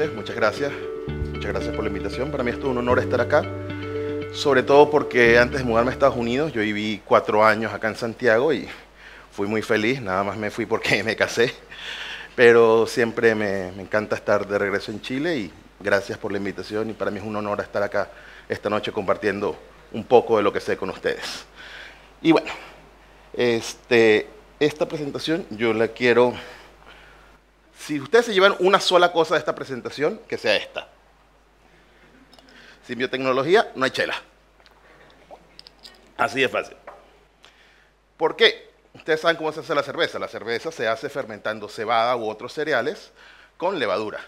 noches, muchas gracias. Muchas gracias por la invitación. Para mí es todo un honor estar acá, sobre todo porque antes de mudarme a Estados Unidos, yo viví 4 años acá en Santiago y fui muy feliz, nada más me fui porque me casé, pero siempre me encanta estar de regreso en Chile y gracias por la invitación y para mí es un honor estar acá esta noche compartiendo un poco de lo que sé con ustedes. Y bueno, esta presentación yo la quiero... Si ustedes se llevan una sola cosa de esta presentación, que sea esta. Sin biotecnología no hay chela. Así de fácil. ¿Por qué? Ustedes saben cómo se hace la cerveza. La cerveza se hace fermentando cebada u otros cereales con levadura.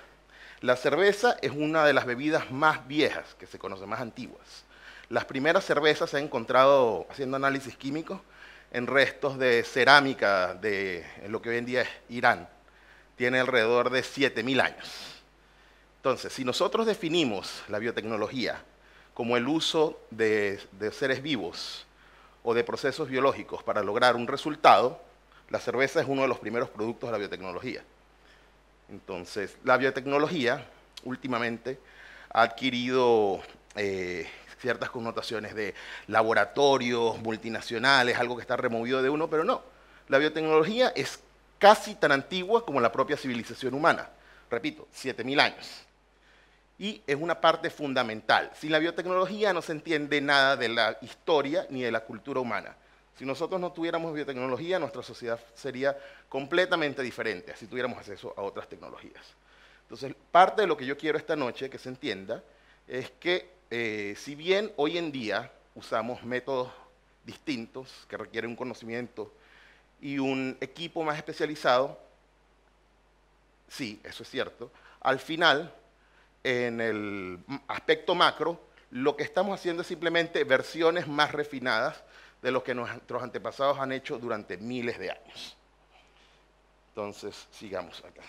La cerveza es una de las bebidas más viejas que se conocen, más antiguas. Las primeras cervezas se han encontrado haciendo análisis químicos en restos de cerámica de lo que hoy en día es Irán. Tiene alrededor de 7000 años. Entonces, si nosotros definimos la biotecnología como el uso de seres vivos o de procesos biológicos para lograr un resultado, la cerveza es uno de los primeros productos de la biotecnología. Entonces, la biotecnología últimamente ha adquirido ciertas connotaciones de laboratorios multinacionales, algo que está removido de uno, pero no. La biotecnología es casi tan antigua como la propia civilización humana. Repito, 7000 años. Y es una parte fundamental. Sin la biotecnología no se entiende nada de la historia ni de la cultura humana. Si nosotros no tuviéramos biotecnología, nuestra sociedad sería completamente diferente, si tuviéramos acceso a otras tecnologías. Entonces, parte de lo que yo quiero esta noche que se entienda es que si bien hoy en día usamos métodos distintos que requieren un conocimiento y un equipo más especializado, sí, eso es cierto, al final, en el aspecto macro, lo que estamos haciendo es simplemente versiones más refinadas de lo que nuestros antepasados han hecho durante miles de años. Entonces, sigamos acá.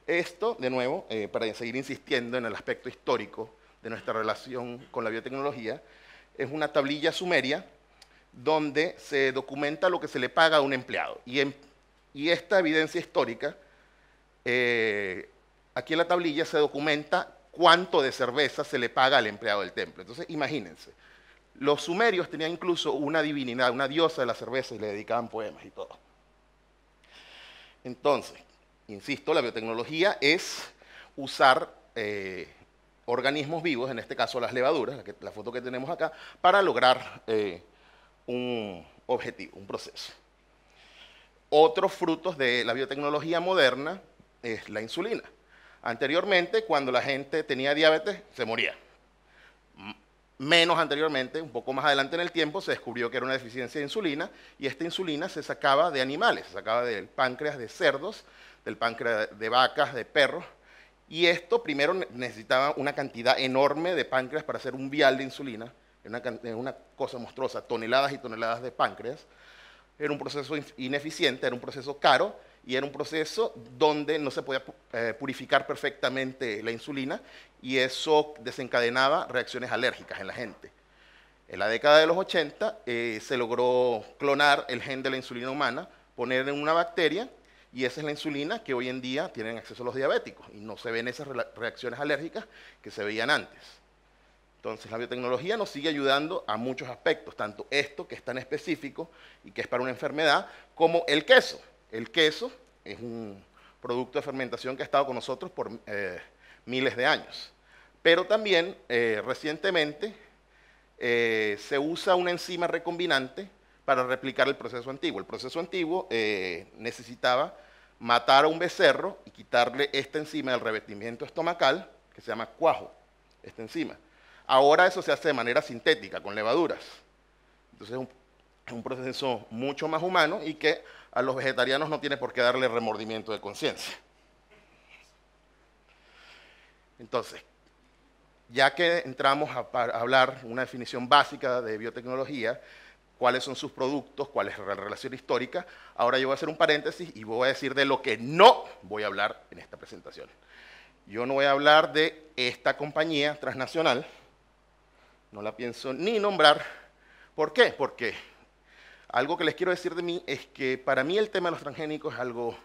Esto, de nuevo, para seguir insistiendo en el aspecto histórico de nuestra relación con la biotecnología, es una tablilla sumeria donde se documenta lo que se le paga a un empleado. Y esta evidencia histórica, aquí en la tablilla se documenta cuánto de cerveza se le paga al empleado del templo. Entonces, imagínense, los sumerios tenían incluso una divinidad, una diosa de la cerveza y le dedicaban poemas y todo. Entonces, insisto, la biotecnología es usar organismos vivos, en este caso las levaduras, la foto que tenemos acá, para lograr un objetivo, un proceso. Otros frutos de la biotecnología moderna es la insulina. Anteriormente, cuando la gente tenía diabetes, se moría. Menos anteriormente, un poco más adelante en el tiempo, se descubrió que era una deficiencia de insulina y esta insulina se sacaba de animales, se sacaba del páncreas de cerdos, del páncreas de vacas, de perros, y esto primero necesitaba una cantidad enorme de páncreas para hacer un vial de insulina, una cosa monstruosa, toneladas y toneladas de páncreas. Era un proceso ineficiente, era un proceso caro y era un proceso donde no se podía purificar perfectamente la insulina y eso desencadenaba reacciones alérgicas en la gente. En la década de los 80 se logró clonar el gen de la insulina humana, poner en una bacteria y esa es la insulina que hoy en día tienen acceso los diabéticos y no se ven esas reacciones alérgicas que se veían antes. Entonces, la biotecnología nos sigue ayudando a muchos aspectos, tanto esto, que es tan específico y que es para una enfermedad, como el queso. El queso es un producto de fermentación que ha estado con nosotros por miles de años. Pero también, recientemente, se usa una enzima recombinante para replicar el proceso antiguo. El proceso antiguo necesitaba matar a un becerro y quitarle esta enzima del revestimiento estomacal, que se llama cuajo, esta enzima. Ahora eso se hace de manera sintética, con levaduras. Entonces es un proceso mucho más humano y que a los vegetarianos no tiene por qué darle remordimiento de conciencia. Entonces, ya que entramos a hablar una definición básica de biotecnología, cuáles son sus productos, cuál es la relación histórica, ahora yo voy a hacer un paréntesis y voy a decir de lo que no voy a hablar en esta presentación. Yo no voy a hablar de esta compañía transnacional, no la pienso ni nombrar. ¿Por qué? Porque algo que les quiero decir de mí es que para mí el tema de los transgénicos es algo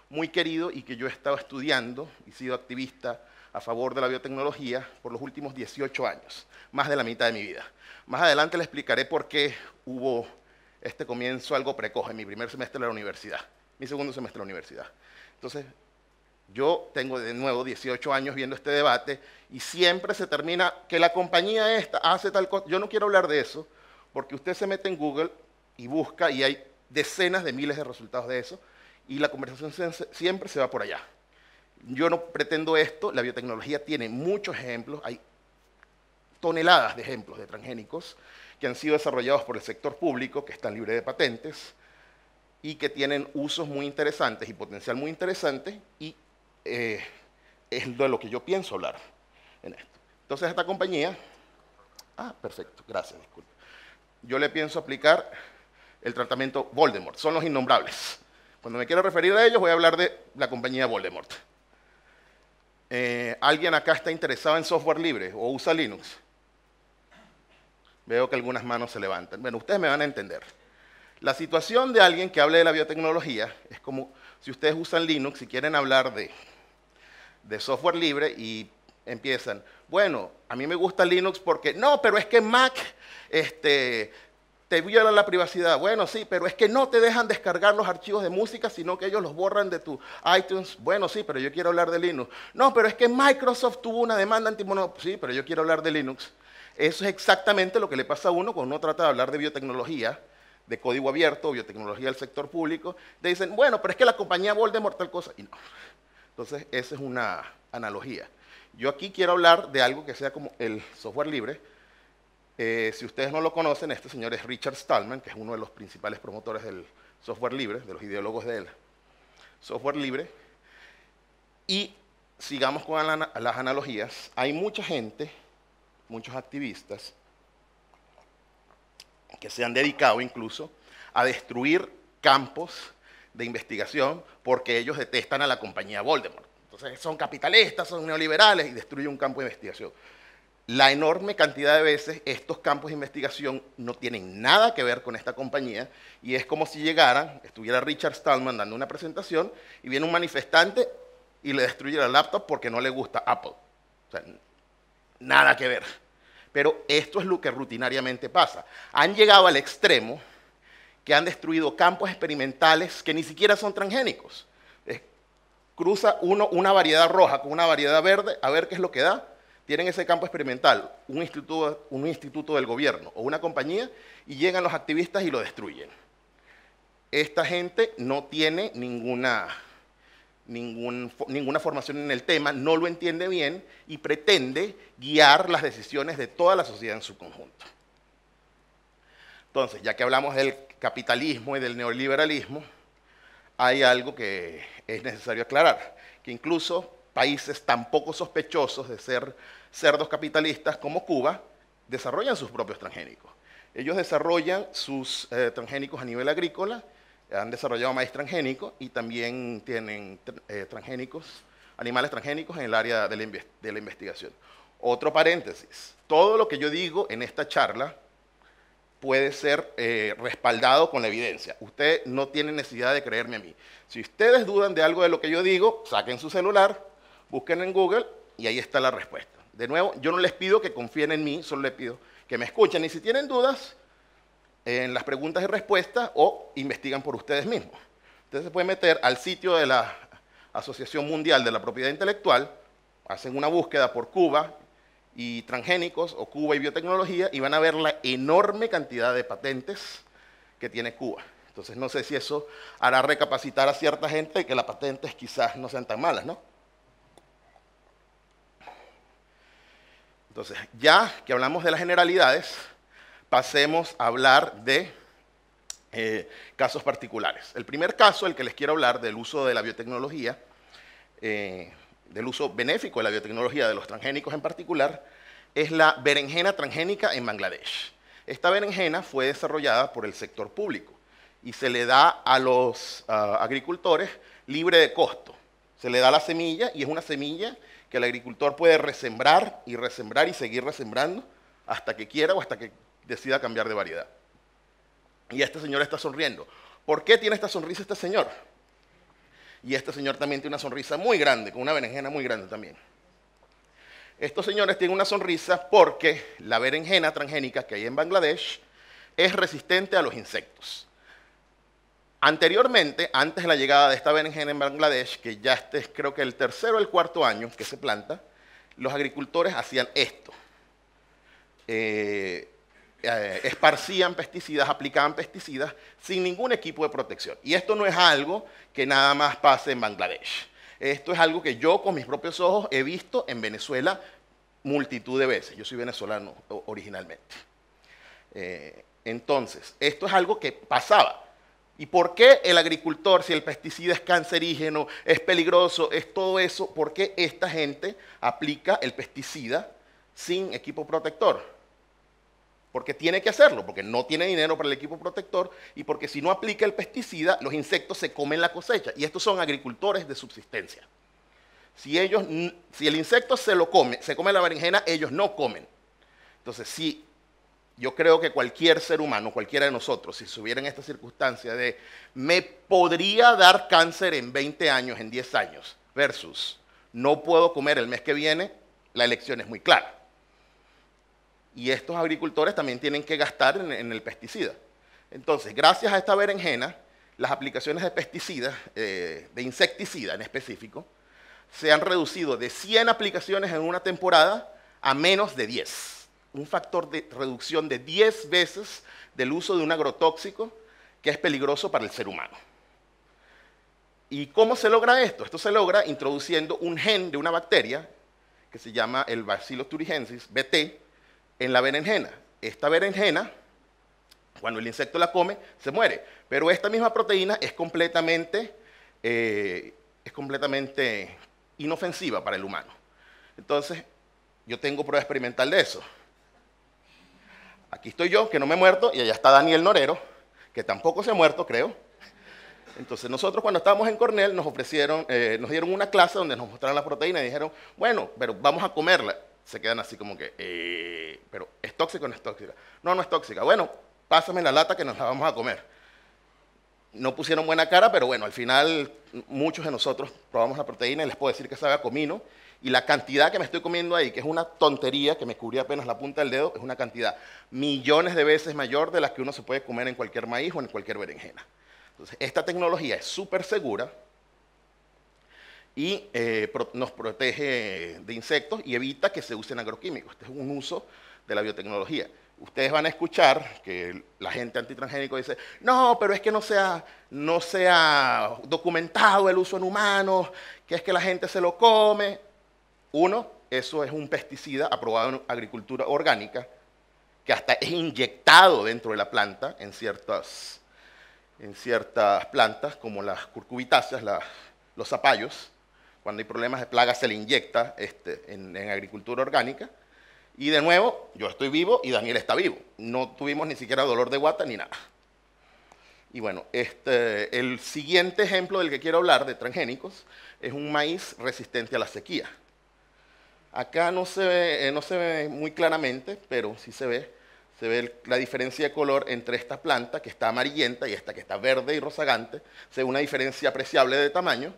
muy querido y que yo he estado estudiando y sido activista a favor de la biotecnología por los últimos 18 años, más de la mitad de mi vida. Más adelante le explicaré por qué hubo este comienzo algo precoz en mi primer semestre de la universidad, mi segundo semestre de la universidad. Entonces, yo tengo de nuevo 18 años viendo este debate y siempre se termina que la compañía esta hace tal cosa. Yo no quiero hablar de eso porque usted se mete en Google y busca y hay decenas de miles de resultados de eso y la conversación siempre se va por allá. Yo no pretendo esto, la biotecnología tiene muchos ejemplos, hay toneladas de ejemplos de transgénicos que han sido desarrollados por el sector público, que están libres de patentes y que tienen usos muy interesantes y potencial muy interesante y es de lo que yo pienso hablar en esto. Entonces esta compañía, perfecto, gracias, disculpe. Yo le pienso aplicar el tratamiento Voldemort, son los innombrables. Cuando me quiero referir a ellos voy a hablar de la compañía Voldemort. ¿Alguien acá está interesado en software libre o usa Linux? Veo que algunas manos se levantan. Bueno, ustedes me van a entender. La situación de alguien que hable de la biotecnología es como si ustedes usan Linux y quieren hablar de software libre y empiezan, bueno, a mí me gusta Linux porque, no, pero es que Mac te viola la privacidad. Bueno, sí, pero es que no te dejan descargar los archivos de música, sino que ellos los borran de tu iTunes. Bueno, sí, pero yo quiero hablar de Linux. No, pero es que Microsoft tuvo una demanda antimonopolio. Sí, pero yo quiero hablar de Linux. Eso es exactamente lo que le pasa a uno cuando uno trata de hablar de biotecnología, de código abierto, biotecnología del sector público. Te dicen, bueno, pero es que la compañía Voldemort tal cosa. Y no. Entonces, esa es una analogía. Yo aquí quiero hablar de algo que sea como el software libre. Si ustedes no lo conocen, este señor es Richard Stallman, que es uno de los principales promotores del software libre, de los ideólogos del software libre. Y sigamos con las analogías. Hay mucha gente, muchos activistas, que se han dedicado incluso a destruir campos de investigación porque ellos detestan a la compañía Voldemort. Entonces son capitalistas, son neoliberales y destruyen un campo de investigación. La enorme cantidad de veces estos campos de investigación no tienen nada que ver con esta compañía y es como si llegaran, estuviera Richard Stallman dando una presentación y viene un manifestante y le destruye la laptop porque no le gusta Apple. O sea, nada que ver. Pero esto es lo que rutinariamente pasa. Han llegado al extremo que han destruido campos experimentales que ni siquiera son transgénicos. Cruza uno una variedad roja con una variedad verde, a ver qué es lo que da. Tienen ese campo experimental, un instituto del gobierno o una compañía, y llegan los activistas y lo destruyen. Esta gente no tiene ninguna formación en el tema, no lo entiende bien y pretende guiar las decisiones de toda la sociedad en su conjunto. Entonces, ya que hablamos del capitalismo y del neoliberalismo, hay algo que es necesario aclarar, que incluso países tan poco sospechosos de ser cerdos capitalistas como Cuba desarrollan sus propios transgénicos. Ellos desarrollan sus transgénicos a nivel agrícola, han desarrollado maíz transgénico y también tienen animales transgénicos en el área de la investigación. Otro paréntesis, todo lo que yo digo en esta charla puede ser respaldado con la evidencia. Usted no tiene necesidad de creerme a mí. Si ustedes dudan de algo de lo que yo digo, saquen su celular, busquen en Google y ahí está la respuesta. De nuevo, yo no les pido que confíen en mí, solo les pido que me escuchen y si tienen dudas en las preguntas y respuestas o investigan por ustedes mismos. Ustedes se pueden meter al sitio de la Asociación Mundial de la Propiedad Intelectual, hacen una búsqueda por Cuba y transgénicos o Cuba y biotecnología y van a ver la enorme cantidad de patentes que tiene Cuba. Entonces no sé si eso hará recapacitar a cierta gente de que las patentes quizás no sean tan malas, ¿no? Entonces, ya que hablamos de las generalidades, pasemos a hablar de casos particulares. El primer caso, el que les quiero hablar del uso de la biotecnología, del uso benéfico de la biotecnología, de los transgénicos en particular, es la berenjena transgénica en Bangladesh. Esta berenjena fue desarrollada por el sector público y se le da a los agricultores libre de costo. Se le da la semilla y es una semilla que el agricultor puede resembrar y seguir resembrando hasta que quiera o hasta que decida cambiar de variedad. Y este señor está sonriendo. ¿Por qué tiene esta sonrisa este señor? Y este señor también tiene una sonrisa muy grande, con una berenjena muy grande también. Estos señores tienen una sonrisa porque la berenjena transgénica que hay en Bangladesh es resistente a los insectos. Anteriormente, antes de la llegada de esta berenjena en Bangladesh, que ya este es creo que el tercero o el cuarto año que se planta, los agricultores hacían esto. Esparcían pesticidas, aplicaban pesticidas sin ningún equipo de protección. Y esto no es algo que nada más pase en Bangladesh. Esto es algo que yo con mis propios ojos he visto en Venezuela multitud de veces. Yo soy venezolano originalmente. Entonces, esto es algo que pasaba. ¿Y por qué el agricultor, si el pesticida es cancerígeno, es peligroso, es todo eso, por qué esta gente aplica el pesticida sin equipo protector? Porque tiene que hacerlo, porque no tiene dinero para el equipo protector y porque si no aplica el pesticida, los insectos se comen la cosecha. Y estos son agricultores de subsistencia. Si el insecto se come la berenjena, ellos no comen. Entonces, si yo creo que cualquier ser humano, cualquiera de nosotros, si estuviera en esta circunstancia de me podría dar cáncer en 20 años, en 10 años, versus no puedo comer el mes que viene, la elección es muy clara. Y estos agricultores también tienen que gastar en el pesticida. Entonces, gracias a esta berenjena, las aplicaciones de pesticidas, de insecticida en específico, se han reducido de 100 aplicaciones en una temporada a menos de 10. Un factor de reducción de 10 veces del uso de un agrotóxico que es peligroso para el ser humano. ¿Y cómo se logra esto? Esto se logra introduciendo un gen de una bacteria que se llama el Bacillus thuringiensis, BT, en la berenjena. Esta berenjena, cuando el insecto la come, se muere. Pero esta misma proteína es completamente inofensiva para el humano. Entonces, yo tengo prueba experimental de eso. Aquí estoy yo, que no me he muerto, y allá está Daniel Norero, que tampoco se ha muerto, creo. Entonces, nosotros cuando estábamos en Cornell nos dieron una clase donde nos mostraron la proteína y dijeron, bueno, pero vamos a comerla. Se quedan así como que, pero ¿es tóxica o no es tóxica? No, no es tóxica. Bueno, pásame la lata que nos la vamos a comer. No pusieron buena cara, pero bueno, al final muchos de nosotros probamos la proteína y les puedo decir que sabe a comino. Y la cantidad que me estoy comiendo ahí, que es una tontería, que me cubría apenas la punta del dedo, es una cantidad millones de veces mayor de las que uno se puede comer en cualquier maíz o en cualquier berenjena. Entonces, esta tecnología es súper segura y nos protege de insectos y evita que se usen agroquímicos. Este es un uso de la biotecnología. Ustedes van a escuchar que la gente antitransgénico dice, no, pero es que no se ha documentado el uso en humanos, que es que la gente se lo come. Uno, eso es un pesticida aprobado en agricultura orgánica, que hasta es inyectado dentro de la planta en ciertas plantas, como las curcubitáceas, los zapallos. Cuando hay problemas de plagas se le inyecta en agricultura orgánica. Y de nuevo, yo estoy vivo y Daniel está vivo. No tuvimos ni siquiera dolor de guata ni nada. Y bueno, el siguiente ejemplo del que quiero hablar, de transgénicos, es un maíz resistente a la sequía. Acá no se ve muy claramente, pero sí se ve la diferencia de color entre esta planta, que está amarillenta, y esta que está verde y rozagante. Se ve una diferencia apreciable de tamaño.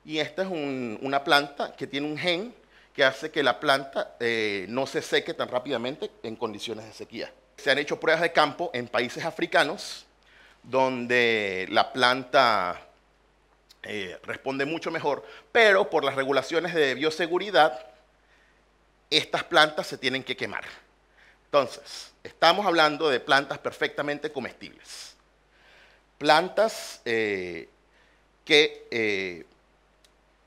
Y esta es una planta que tiene un gen que hace que la planta no se seque tan rápidamente en condiciones de sequía. Se han hecho pruebas de campo en países africanos, donde la planta responde mucho mejor, pero por las regulaciones de bioseguridad, estas plantas se tienen que quemar. Entonces, estamos hablando de plantas perfectamente comestibles. Plantas que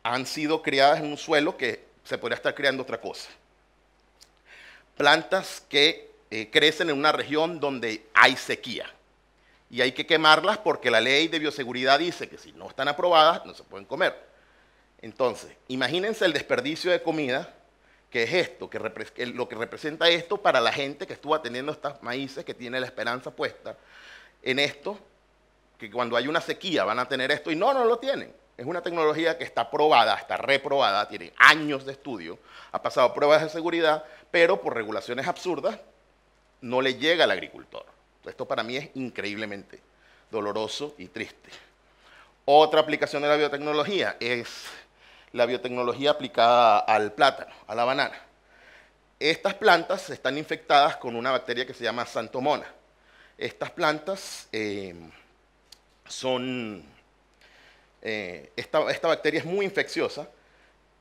han sido criadas en un suelo que se podría estar criando otra cosa. Plantas que crecen en una región donde hay sequía. Y hay que quemarlas porque la ley de bioseguridad dice que si no están aprobadas, no se pueden comer. Entonces, imagínense el desperdicio de comida, que es esto, lo que representa esto para la gente que estuvo atendiendo estas maíces, que tiene la esperanza puesta en esto, que cuando hay una sequía van a tener esto, y no lo tienen. Es una tecnología que está probada, está reprobada, tiene años de estudio, ha pasado pruebas de seguridad, pero por regulaciones absurdas no le llega al agricultor. Esto para mí es increíblemente doloroso y triste. Otra aplicación de la biotecnología es la biotecnología aplicada al plátano, a la banana. Estas plantas están infectadas con una bacteria que se llama Xanthomona. Estas plantas esta bacteria es muy infecciosa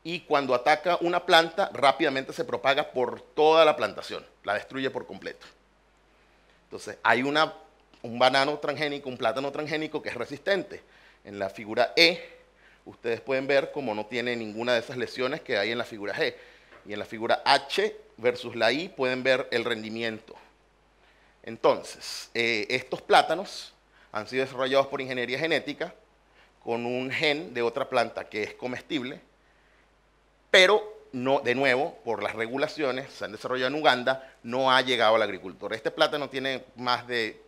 y cuando ataca una planta rápidamente se propaga por toda la plantación, la destruye por completo. Entonces hay un banano transgénico, un plátano transgénico que es resistente. En la figura E ustedes pueden ver cómo no tiene ninguna de esas lesiones que hay en la figura G. Y en la figura H versus la I pueden ver el rendimiento. Entonces, estos plátanos han sido desarrollados por ingeniería genética con un gen de otra planta que es comestible, pero no, de nuevo, por las regulaciones, se han desarrollado en Uganda, no ha llegado al agricultor. Este plátano tiene más de,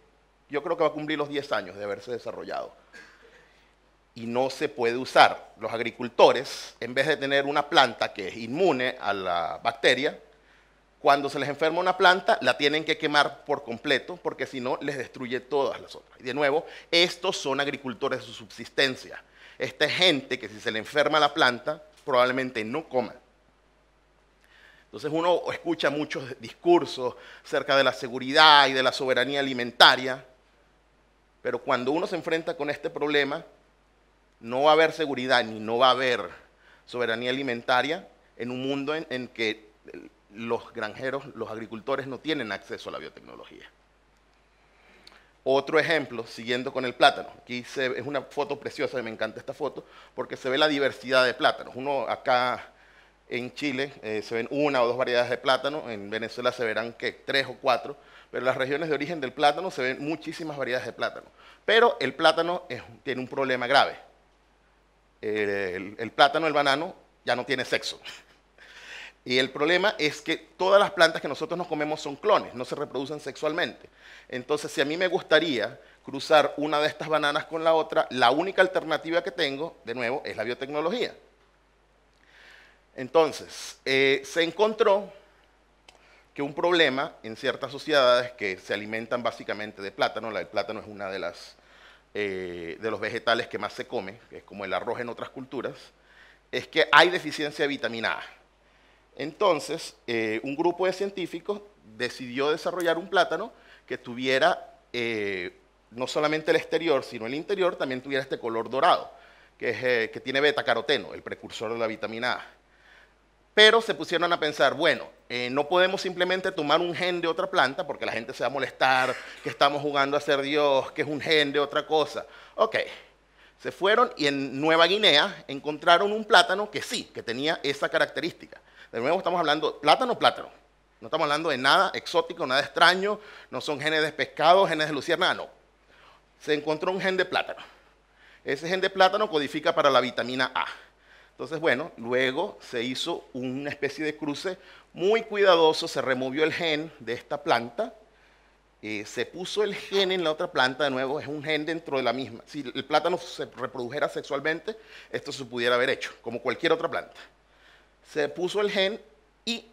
yo creo que va a cumplir los 10 años de haberse desarrollado. Y no se puede usar. Los agricultores, en vez de tener una planta que es inmune a la bacteria, cuando se les enferma una planta, la tienen que quemar por completo, porque si no, les destruye todas las otras. Y de nuevo, estos son agricultores de su subsistencia. Esta es gente que si se le enferma la planta, probablemente no coma. Entonces uno escucha muchos discursos acerca de la seguridad y de la soberanía alimentaria, pero cuando uno se enfrenta con este problema, no va a haber seguridad ni no va a haber soberanía alimentaria en un mundo en que los granjeros, los agricultores no tienen acceso a la biotecnología. Otro ejemplo, siguiendo con el plátano. Aquí es una foto preciosa, me encanta esta foto, porque se ve la diversidad de plátanos. Uno acá en Chile se ven una o dos variedades de plátano, en Venezuela se verán que 3 o 4, pero en las regiones de origen del plátano se ven muchísimas variedades de plátano. Pero el plátano tiene un problema grave. El plátano, el banano, ya no tiene sexo. Y el problema es que todas las plantas que nosotros nos comemos son clones, no se reproducen sexualmente. Entonces, si a mí me gustaría cruzar una de estas bananas con la otra, la única alternativa que tengo, de nuevo, es la biotecnología. Entonces, se encontró que un problema en ciertas sociedades que se alimentan básicamente de plátano, el plátano es una de los vegetales que más se come, que es como el arroz en otras culturas, es que hay deficiencia de vitamina A. Entonces, un grupo de científicos decidió desarrollar un plátano que tuviera no solamente el exterior, sino el interior también tuviera este color dorado, que tiene betacaroteno, el precursor de la vitamina A. Pero se pusieron a pensar, bueno, no podemos simplemente tomar un gen de otra planta porque la gente se va a molestar, que estamos jugando a ser Dios, que es un gen de otra cosa. Ok, se fueron y en Nueva Guinea encontraron un plátano que sí, que tenía esa característica. De nuevo estamos hablando de plátano, plátano. No estamos hablando de nada exótico, nada extraño, no son genes de pescado, genes de luciérnaga, no. Se encontró un gen de plátano. Ese gen de plátano codifica para la vitamina A. Entonces, bueno, luego se hizo una especie de cruce muy cuidadoso, se removió el gen de esta planta, se puso el gen en la otra planta, de nuevo, es un gen dentro de la misma. Si el plátano se reprodujera sexualmente, esto se pudiera haber hecho, como cualquier otra planta. Se puso el gen y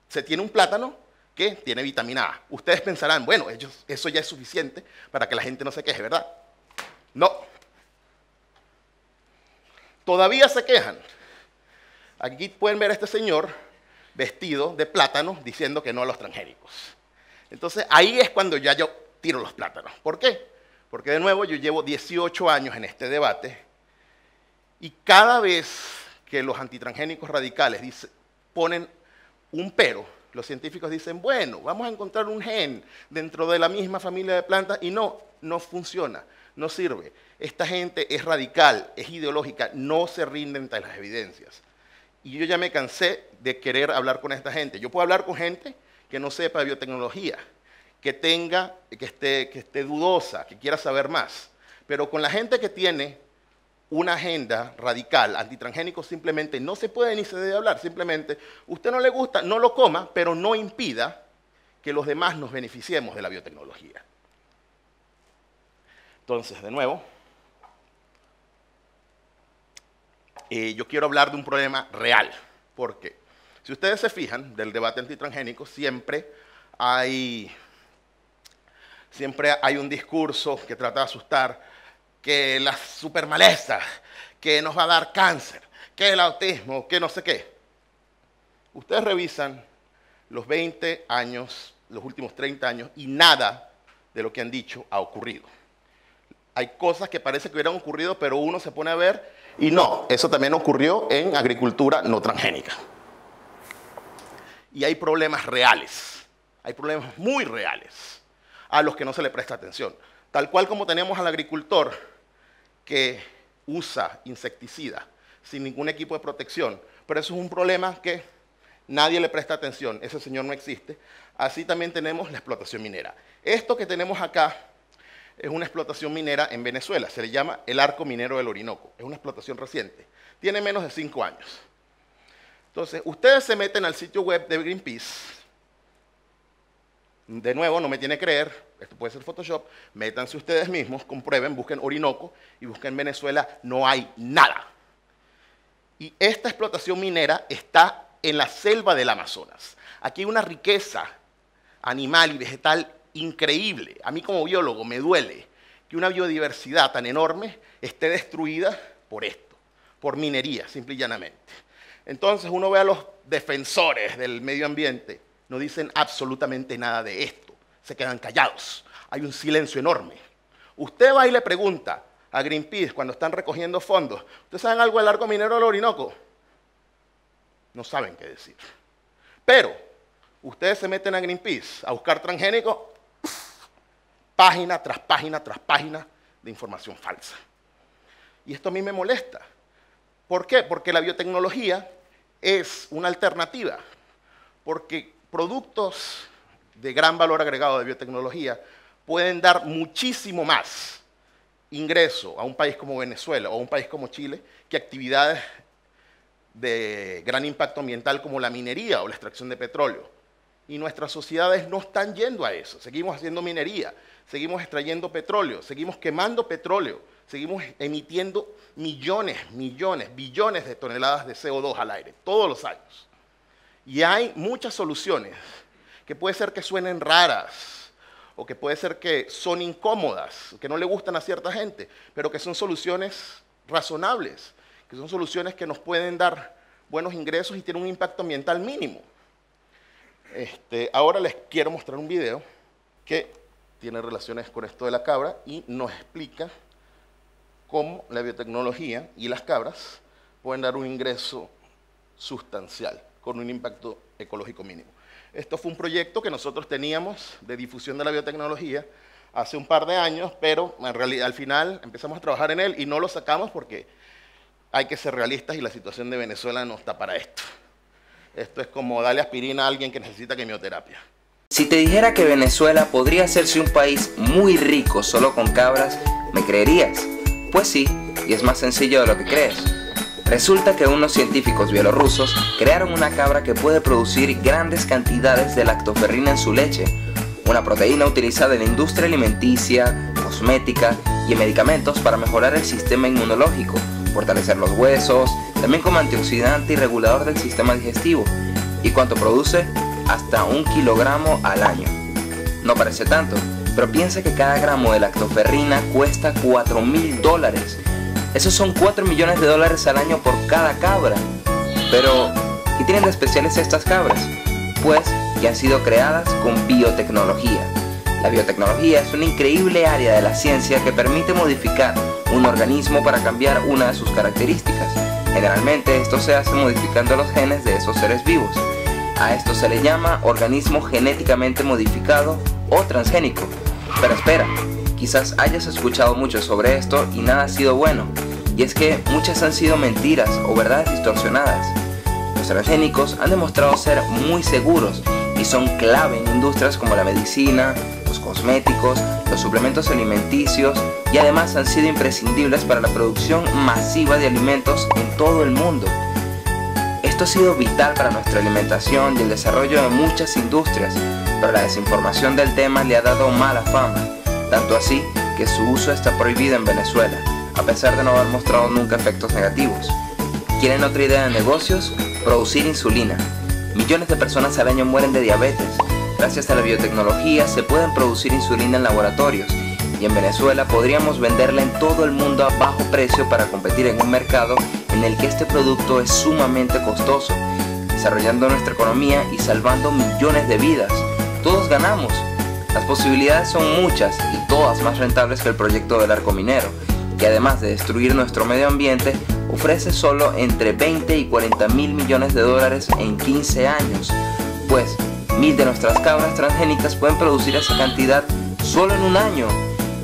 se tiene un plátano que tiene vitamina A. Ustedes pensarán, bueno, eso ya es suficiente para que la gente no se queje, ¿verdad? No. Todavía se quejan. Aquí pueden ver a este señor vestido de plátano diciendo que no a los transgénicos. Entonces ahí es cuando ya yo tiro los plátanos. ¿Por qué? Porque de nuevo yo llevo 18 años en este debate y cada vez que los antitransgénicos radicales ponen un pero, los científicos dicen, bueno, vamos a encontrar un gen dentro de la misma familia de plantas y no funciona, no sirve. Esta gente es radical, es ideológica, no se rinde ante las evidencias. Y yo ya me cansé de querer hablar con esta gente. Yo puedo hablar con gente que no sepa de biotecnología, que esté dudosa, que quiera saber más. Pero con la gente que tiene una agenda radical, antitransgénico, simplemente no se puede ni se debe hablar. Simplemente, usted no le gusta, no lo coma, pero no impida que los demás nos beneficiemos de la biotecnología. Entonces, de nuevo, yo quiero hablar de un problema real, porque si ustedes se fijan, del debate antitransgénico siempre hay un discurso que trata de asustar, que las supermalezas, que nos va a dar cáncer, que el autismo, que no sé qué. Ustedes revisan los 20 años, los últimos 30 años, y nada de lo que han dicho ha ocurrido. Hay cosas que parece que hubieran ocurrido, pero uno se pone a ver y no, eso también ocurrió en agricultura no transgénica. Y hay problemas reales, hay problemas muy reales a los que no se le presta atención. Tal cual como tenemos al agricultor que usa insecticida sin ningún equipo de protección, pero eso es un problema que nadie le presta atención, ese señor no existe. Así también tenemos la explotación minera. Esto que tenemos acá es una explotación minera en Venezuela, se le llama el Arco Minero del Orinoco, es una explotación reciente, tiene menos de 5 años. Entonces, ustedes se meten al sitio web de Greenpeace, de nuevo, no me tiene que creer, esto puede ser Photoshop, métanse ustedes mismos, comprueben, busquen Orinoco y busquen Venezuela, no hay nada. Y esta explotación minera está en la selva del Amazonas. Aquí hay una riqueza animal y vegetal increíble. A mí como biólogo me duele que una biodiversidad tan enorme esté destruida por esto, por minería, simple y llanamente. Entonces uno ve a los defensores del medio ambiente, no dicen absolutamente nada de esto, se quedan callados, hay un silencio enorme. Usted va y le pregunta a Greenpeace cuando están recogiendo fondos, ¿ustedes saben algo del Arco Minero del Orinoco? No saben qué decir. Pero ustedes se meten a Greenpeace a buscar transgénicos, página tras página tras página de información falsa. Y esto a mí me molesta. ¿Por qué? Porque la biotecnología es una alternativa. Porque productos de gran valor agregado de biotecnología pueden dar muchísimo más ingreso a un país como Venezuela o a un país como Chile que actividades de gran impacto ambiental como la minería o la extracción de petróleo. Y nuestras sociedades no están yendo a eso. Seguimos haciendo minería, seguimos extrayendo petróleo, seguimos quemando petróleo, seguimos emitiendo millones, billones de toneladas de CO2 al aire todos los años. Y hay muchas soluciones que puede ser que suenen raras o que puede ser que son incómodas, que no le gustan a cierta gente, pero que son soluciones razonables, que son soluciones que nos pueden dar buenos ingresos y tienen un impacto ambiental mínimo. Ahora les quiero mostrar un video que tiene relaciones con esto de la cabra y nos explica cómo la biotecnología y las cabras pueden dar un ingreso sustancial con un impacto ecológico mínimo. Esto fue un proyecto que nosotros teníamos de difusión de la biotecnología hace un par de años, pero en realidad al final empezamos a trabajar en él y no lo sacamos porque hay que ser realistas y la situación de Venezuela no está para esto. Esto es como darle aspirina a alguien que necesita quimioterapia. Si te dijera que Venezuela podría hacerse un país muy rico solo con cabras, ¿me creerías? Pues sí, y es más sencillo de lo que crees. Resulta que unos científicos bielorrusos crearon una cabra que puede producir grandes cantidades de lactoferrina en su leche, una proteína utilizada en la industria alimenticia, cosmética y en medicamentos para mejorar el sistema inmunológico, fortalecer los huesos, también como antioxidante y regulador del sistema digestivo. ¿Y cuánto produce? Hasta 1 kilogramo al año. No parece tanto, pero piensa que cada gramo de lactoferrina cuesta $4.000. Esos son $4 millones al año por cada cabra. Pero, ¿qué tienen de especiales estas cabras? Pues que han sido creadas con biotecnología. La biotecnología es una increíble área de la ciencia que permite modificar un organismo para cambiar una de sus características. Generalmente esto se hace modificando los genes de esos seres vivos. A esto se le llama organismo genéticamente modificado o transgénico. Pero espera, quizás hayas escuchado mucho sobre esto y nada ha sido bueno. Y es que muchas han sido mentiras o verdades distorsionadas. Los transgénicos han demostrado ser muy seguros y son clave en industrias como la medicina, los cosméticos, los suplementos alimenticios y además han sido imprescindibles para la producción masiva de alimentos en todo el mundo. Esto ha sido vital para nuestra alimentación y el desarrollo de muchas industrias, pero la desinformación del tema le ha dado mala fama, tanto así que su uso está prohibido en Venezuela, a pesar de no haber mostrado nunca efectos negativos. ¿Quieren otra idea de negocios? Producir insulina. Millones de personas al año mueren de diabetes. Gracias a la biotecnología se pueden producir insulina en laboratorios y y en Venezuela podríamos venderla en todo el mundo a bajo precio para competir en un mercado en el que este producto es sumamente costoso, desarrollando nuestra economía y salvando millones de vidas. Todos ganamos. Las posibilidades son muchas y todas más rentables que el proyecto del arco minero, que además de destruir nuestro medio ambiente, ofrece solo entre 20 y 40 mil millones de dólares en 15 años, pues 1000 de nuestras cabras transgénicas pueden producir esa cantidad solo en un año.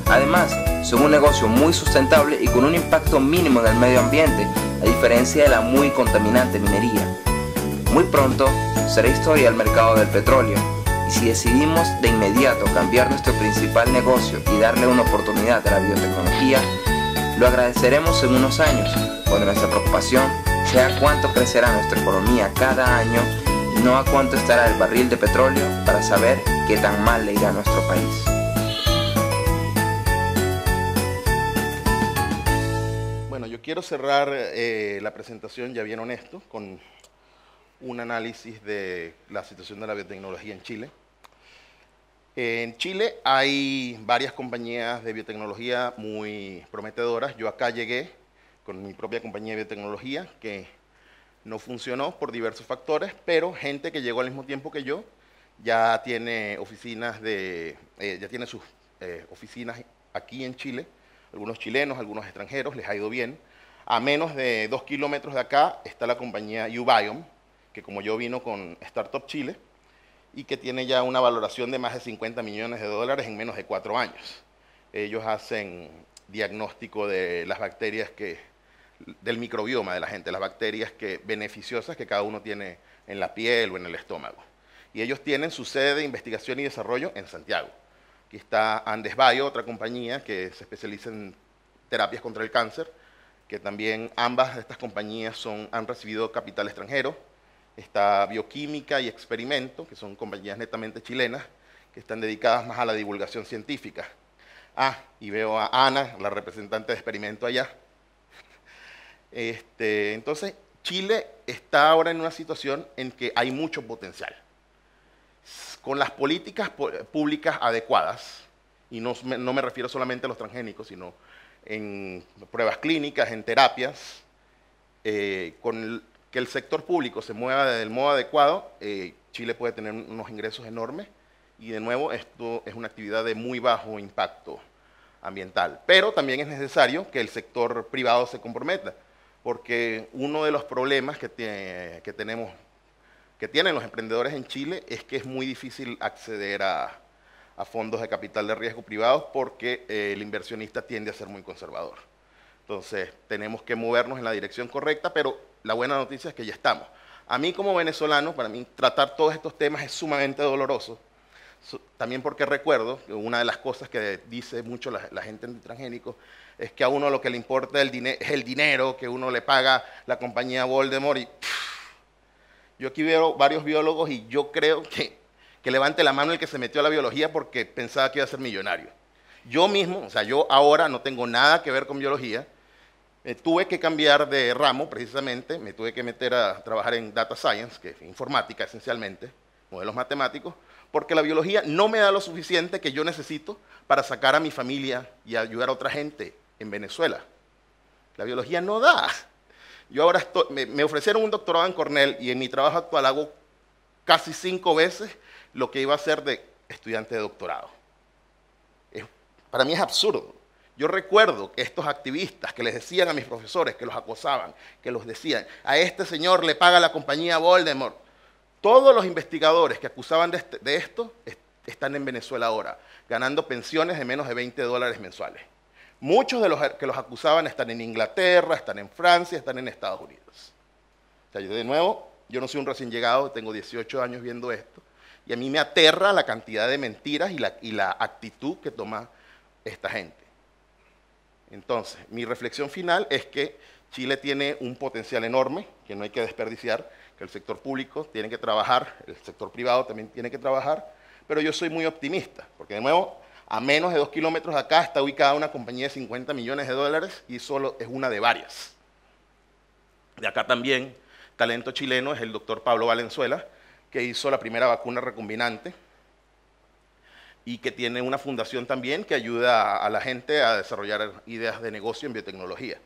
Además, son un negocio muy sustentable y con un impacto mínimo en el medio ambiente, a diferencia de la muy contaminante minería. Muy pronto será historia el mercado del petróleo, y si decidimos de inmediato cambiar nuestro principal negocio y darle una oportunidad a la biotecnología, lo agradeceremos en unos años, cuando nuestra preocupación sea cuánto crecerá nuestra economía cada año y no a cuánto estará el barril de petróleo para saber qué tan mal le irá a nuestro país. Bueno, yo quiero cerrar la presentación, ya bien honesto, con un análisis de la situación de la biotecnología en Chile. En Chile hay varias compañías de biotecnología muy prometedoras. Yo acá llegué con mi propia compañía de biotecnología que no funcionó por diversos factores, pero gente que llegó al mismo tiempo que yo ya tiene oficinas ya tiene sus oficinas aquí en Chile. Algunos chilenos, algunos extranjeros, les ha ido bien. A menos de 2 kilómetros de acá está la compañía Ubiome, que como yo vino con Startup Chile, y que tiene ya una valoración de más de 50 millones de dólares en menos de 4 años. Ellos hacen diagnóstico de las bacterias del microbioma de la gente, las bacterias beneficiosas que cada uno tiene en la piel o en el estómago. Y ellos tienen su sede de investigación y desarrollo en Santiago. Aquí está Andes Bio, otra compañía que se especializa en terapias contra el cáncer, que también ambas de estas compañías han recibido capital extranjero. Está Bioquímica y Experimento, que son compañías netamente chilenas, que están dedicadas más a la divulgación científica. Y veo a Ana, la representante de Experimento allá. Entonces, Chile está ahora en una situación en que hay mucho potencial. Con las políticas públicas adecuadas, y no me refiero solamente a los transgénicos, sino en pruebas clínicas, en terapias, que el sector público se mueva del modo adecuado, Chile puede tener unos ingresos enormes y de nuevo esto es una actividad de muy bajo impacto ambiental. Pero también es necesario que el sector privado se comprometa, porque uno de los problemas que tienen los emprendedores en Chile es que es muy difícil acceder a fondos de capital de riesgo privados porque el inversionista tiende a ser muy conservador. Entonces, tenemos que movernos en la dirección correcta, pero la buena noticia es que ya estamos. A mí como venezolano, para mí tratar todos estos temas es sumamente doloroso, también porque recuerdo que una de las cosas que dice mucho la gente en transgénicos es que a uno lo que le importa es el dinero que uno le paga la compañía Voldemort. Y yo aquí veo varios biólogos y yo creo que levante la mano el que se metió a la biología porque pensaba que iba a ser millonario. Yo mismo, o sea, yo ahora no tengo nada que ver con biología, tuve que cambiar de ramo precisamente, me tuve que meter a trabajar en Data Science, que es informática esencialmente, modelos matemáticos, porque la biología no me da lo suficiente que yo necesito para sacar a mi familia y ayudar a otra gente en Venezuela. La biología no da. Yo ahora me ofrecieron un doctorado en Cornell y en mi trabajo actual hago casi 5 veces lo que iba a ser de estudiante de doctorado. Para mí es absurdo. Yo recuerdo que estos activistas que les decían a mis profesores, que los acosaban, que los decían, a este señor le paga la compañía Voldemort. Todos los investigadores que acusaban de esto están en Venezuela ahora, ganando pensiones de menos de $20 mensuales. Muchos de los que los acusaban están en Inglaterra, están en Francia, están en Estados Unidos. O sea, de nuevo, yo no soy un recién llegado, tengo 18 años viendo esto, y a mí me aterra la cantidad de mentiras y la actitud que toma esta gente. Entonces, mi reflexión final es que Chile tiene un potencial enorme que no hay que desperdiciar, que el sector público tiene que trabajar, el sector privado también tiene que trabajar, pero yo soy muy optimista, porque de nuevo, a menos de 2 kilómetros de acá está ubicada una compañía de 50 millones de dólares y solo es una de varias. De acá también, talento chileno es el doctor Pablo Valenzuela, que hizo la primera vacuna recombinante. y que tiene una fundación también que ayuda a la gente a desarrollar ideas de negocio en biotecnología.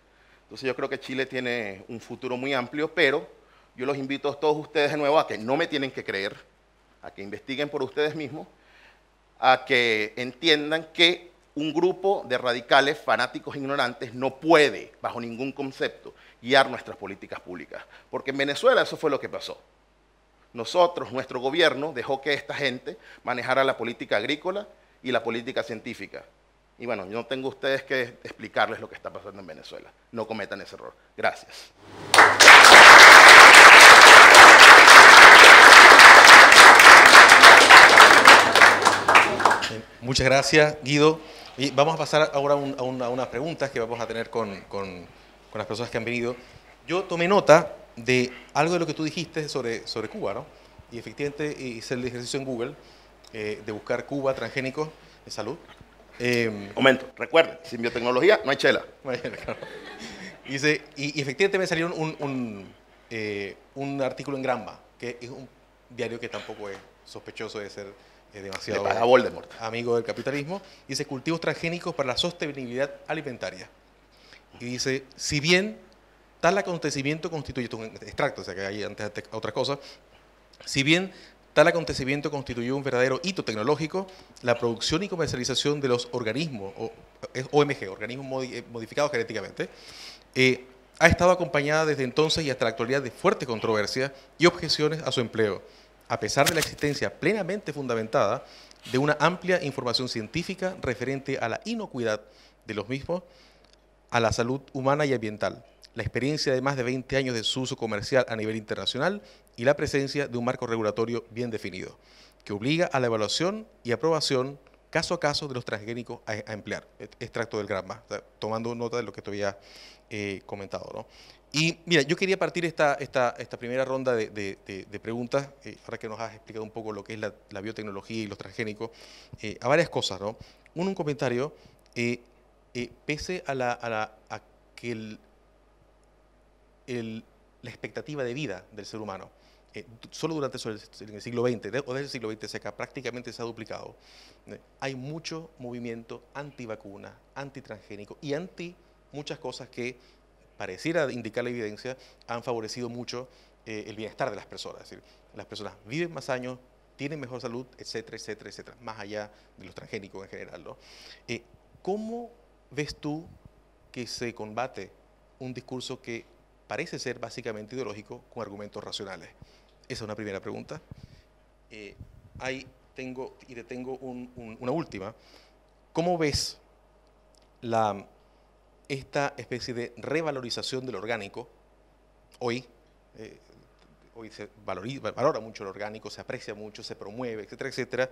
Entonces yo creo que Chile tiene un futuro muy amplio, pero yo los invito a todos ustedes de nuevo a que no me tienen que creer, a que investiguen por ustedes mismos, a que entiendan que un grupo de radicales, fanáticos, ignorantes, no puede, bajo ningún concepto, guiar nuestras políticas públicas. Porque en Venezuela eso fue lo que pasó. Nuestro gobierno dejó que esta gente manejara la política agrícola y la política científica. Y bueno, yo no tengo ustedes que explicarles lo que está pasando en Venezuela. No cometan ese error. Gracias. Muchas gracias, Guido. Y vamos a pasar ahora a unas preguntas que vamos a tener con las personas que han venido. Yo tomé nota de algo de lo que tú dijiste sobre Cuba, ¿no? Y efectivamente hice el ejercicio en Google de buscar Cuba, transgénicos de salud. Momento, recuerden, sin biotecnología no hay chela. Y efectivamente me salió un artículo en Granma, que es un diario que tampoco es sospechoso de ser demasiado Le paga Voldemort. amigo del capitalismo. Dice cultivos transgénicos para la sostenibilidad alimentaria. Y dice, si bien tal acontecimiento constituye, un extracto, o sea que hay antes otra cosa, si bien tal acontecimiento constituyó un verdadero hito tecnológico, la producción y comercialización de los organismos, OMG, organismos modificados genéticamente, ha estado acompañada desde entonces y hasta la actualidad de fuertes controversias y objeciones a su empleo, a pesar de la existencia plenamente fundamentada de una amplia información científica referente a la inocuidad de los mismos, a la salud humana y ambiental, la experiencia de más de 20 años de su uso comercial a nivel internacional y la presencia de un marco regulatorio bien definido, que obliga a la evaluación y aprobación caso a caso de los transgénicos a emplear. Extracto del Granma, o sea, tomando nota de lo que te había comentado, ¿no? Y mira, yo quería partir esta primera ronda de preguntas, ahora que nos has explicado un poco lo que es la biotecnología y los transgénicos, a varias cosas, ¿no? Un comentario, pese a que la expectativa de vida del ser humano, solo durante el siglo XX, o desde el siglo XX prácticamente se ha duplicado. Hay mucho movimiento antivacuna, antitransgénico y anti muchas cosas que pareciera indicar la evidencia, han favorecido mucho el bienestar de las personas. Es decir, las personas viven más años, tienen mejor salud, etcétera, etcétera, etcétera, más allá de los transgénicos en general, ¿no? ¿Cómo ves tú que se combate un discurso que parece ser básicamente ideológico con argumentos racionales? Esa es una primera pregunta. Ahí tengo una última. ¿Cómo ves esta especie de revalorización del orgánico? Hoy se valora mucho el orgánico, se aprecia mucho, se promueve, etcétera, etcétera,